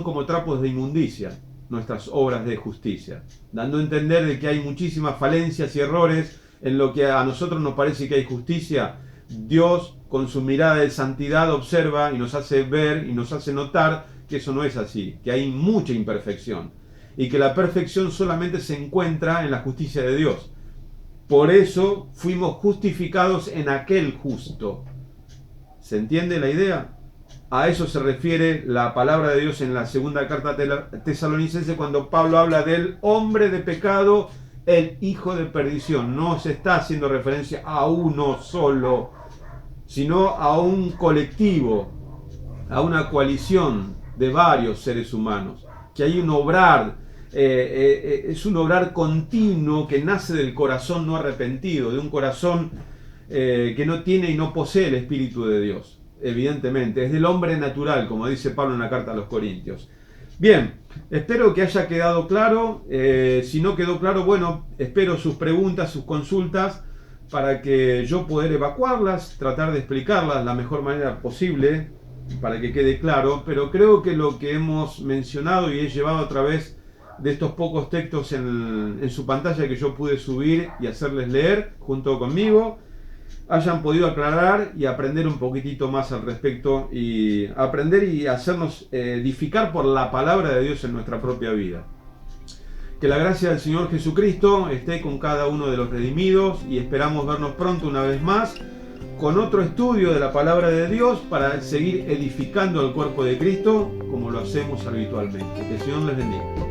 como trapos de inmundicia, nuestras obras de justicia, dando a entender de que hay muchísimas falencias y errores. En lo que a nosotros nos parece que hay justicia, Dios con su mirada de santidad observa y nos hace ver y nos hace notar que eso no es así, que hay mucha imperfección y que la perfección solamente se encuentra en la justicia de Dios. Por eso fuimos justificados en aquel justo. ¿Se entiende la idea? A eso se refiere la palabra de Dios en la segunda carta tesalonicense cuando Pablo habla del hombre de pecado, el hijo de perdición. No se está haciendo referencia a uno solo, sino a un colectivo, a una coalición de varios seres humanos, que hay un obrar, es un obrar continuo que nace del corazón no arrepentido, de un corazón que no tiene y no posee el Espíritu de Dios, evidentemente, es del hombre natural, como dice Pablo en la carta a los Corintios. Bien, espero que haya quedado claro. Si no quedó claro, bueno, espero sus preguntas, sus consultas, para que yo poder evacuarlas, tratar de explicarlas de la mejor manera posible, para que quede claro. Pero creo que lo que hemos mencionado y he llevado a través de estos pocos textos en su pantalla que yo pude subir y hacerles leer junto conmigo, hayan podido aclarar y aprender un poquitito más al respecto y aprender y hacernos edificar por la palabra de Dios en nuestra propia vida. Que la gracia del Señor Jesucristo esté con cada uno de los redimidos y esperamos vernos pronto una vez más con otro estudio de la palabra de Dios para seguir edificando el cuerpo de Cristo como lo hacemos habitualmente. Que el Señor les bendiga.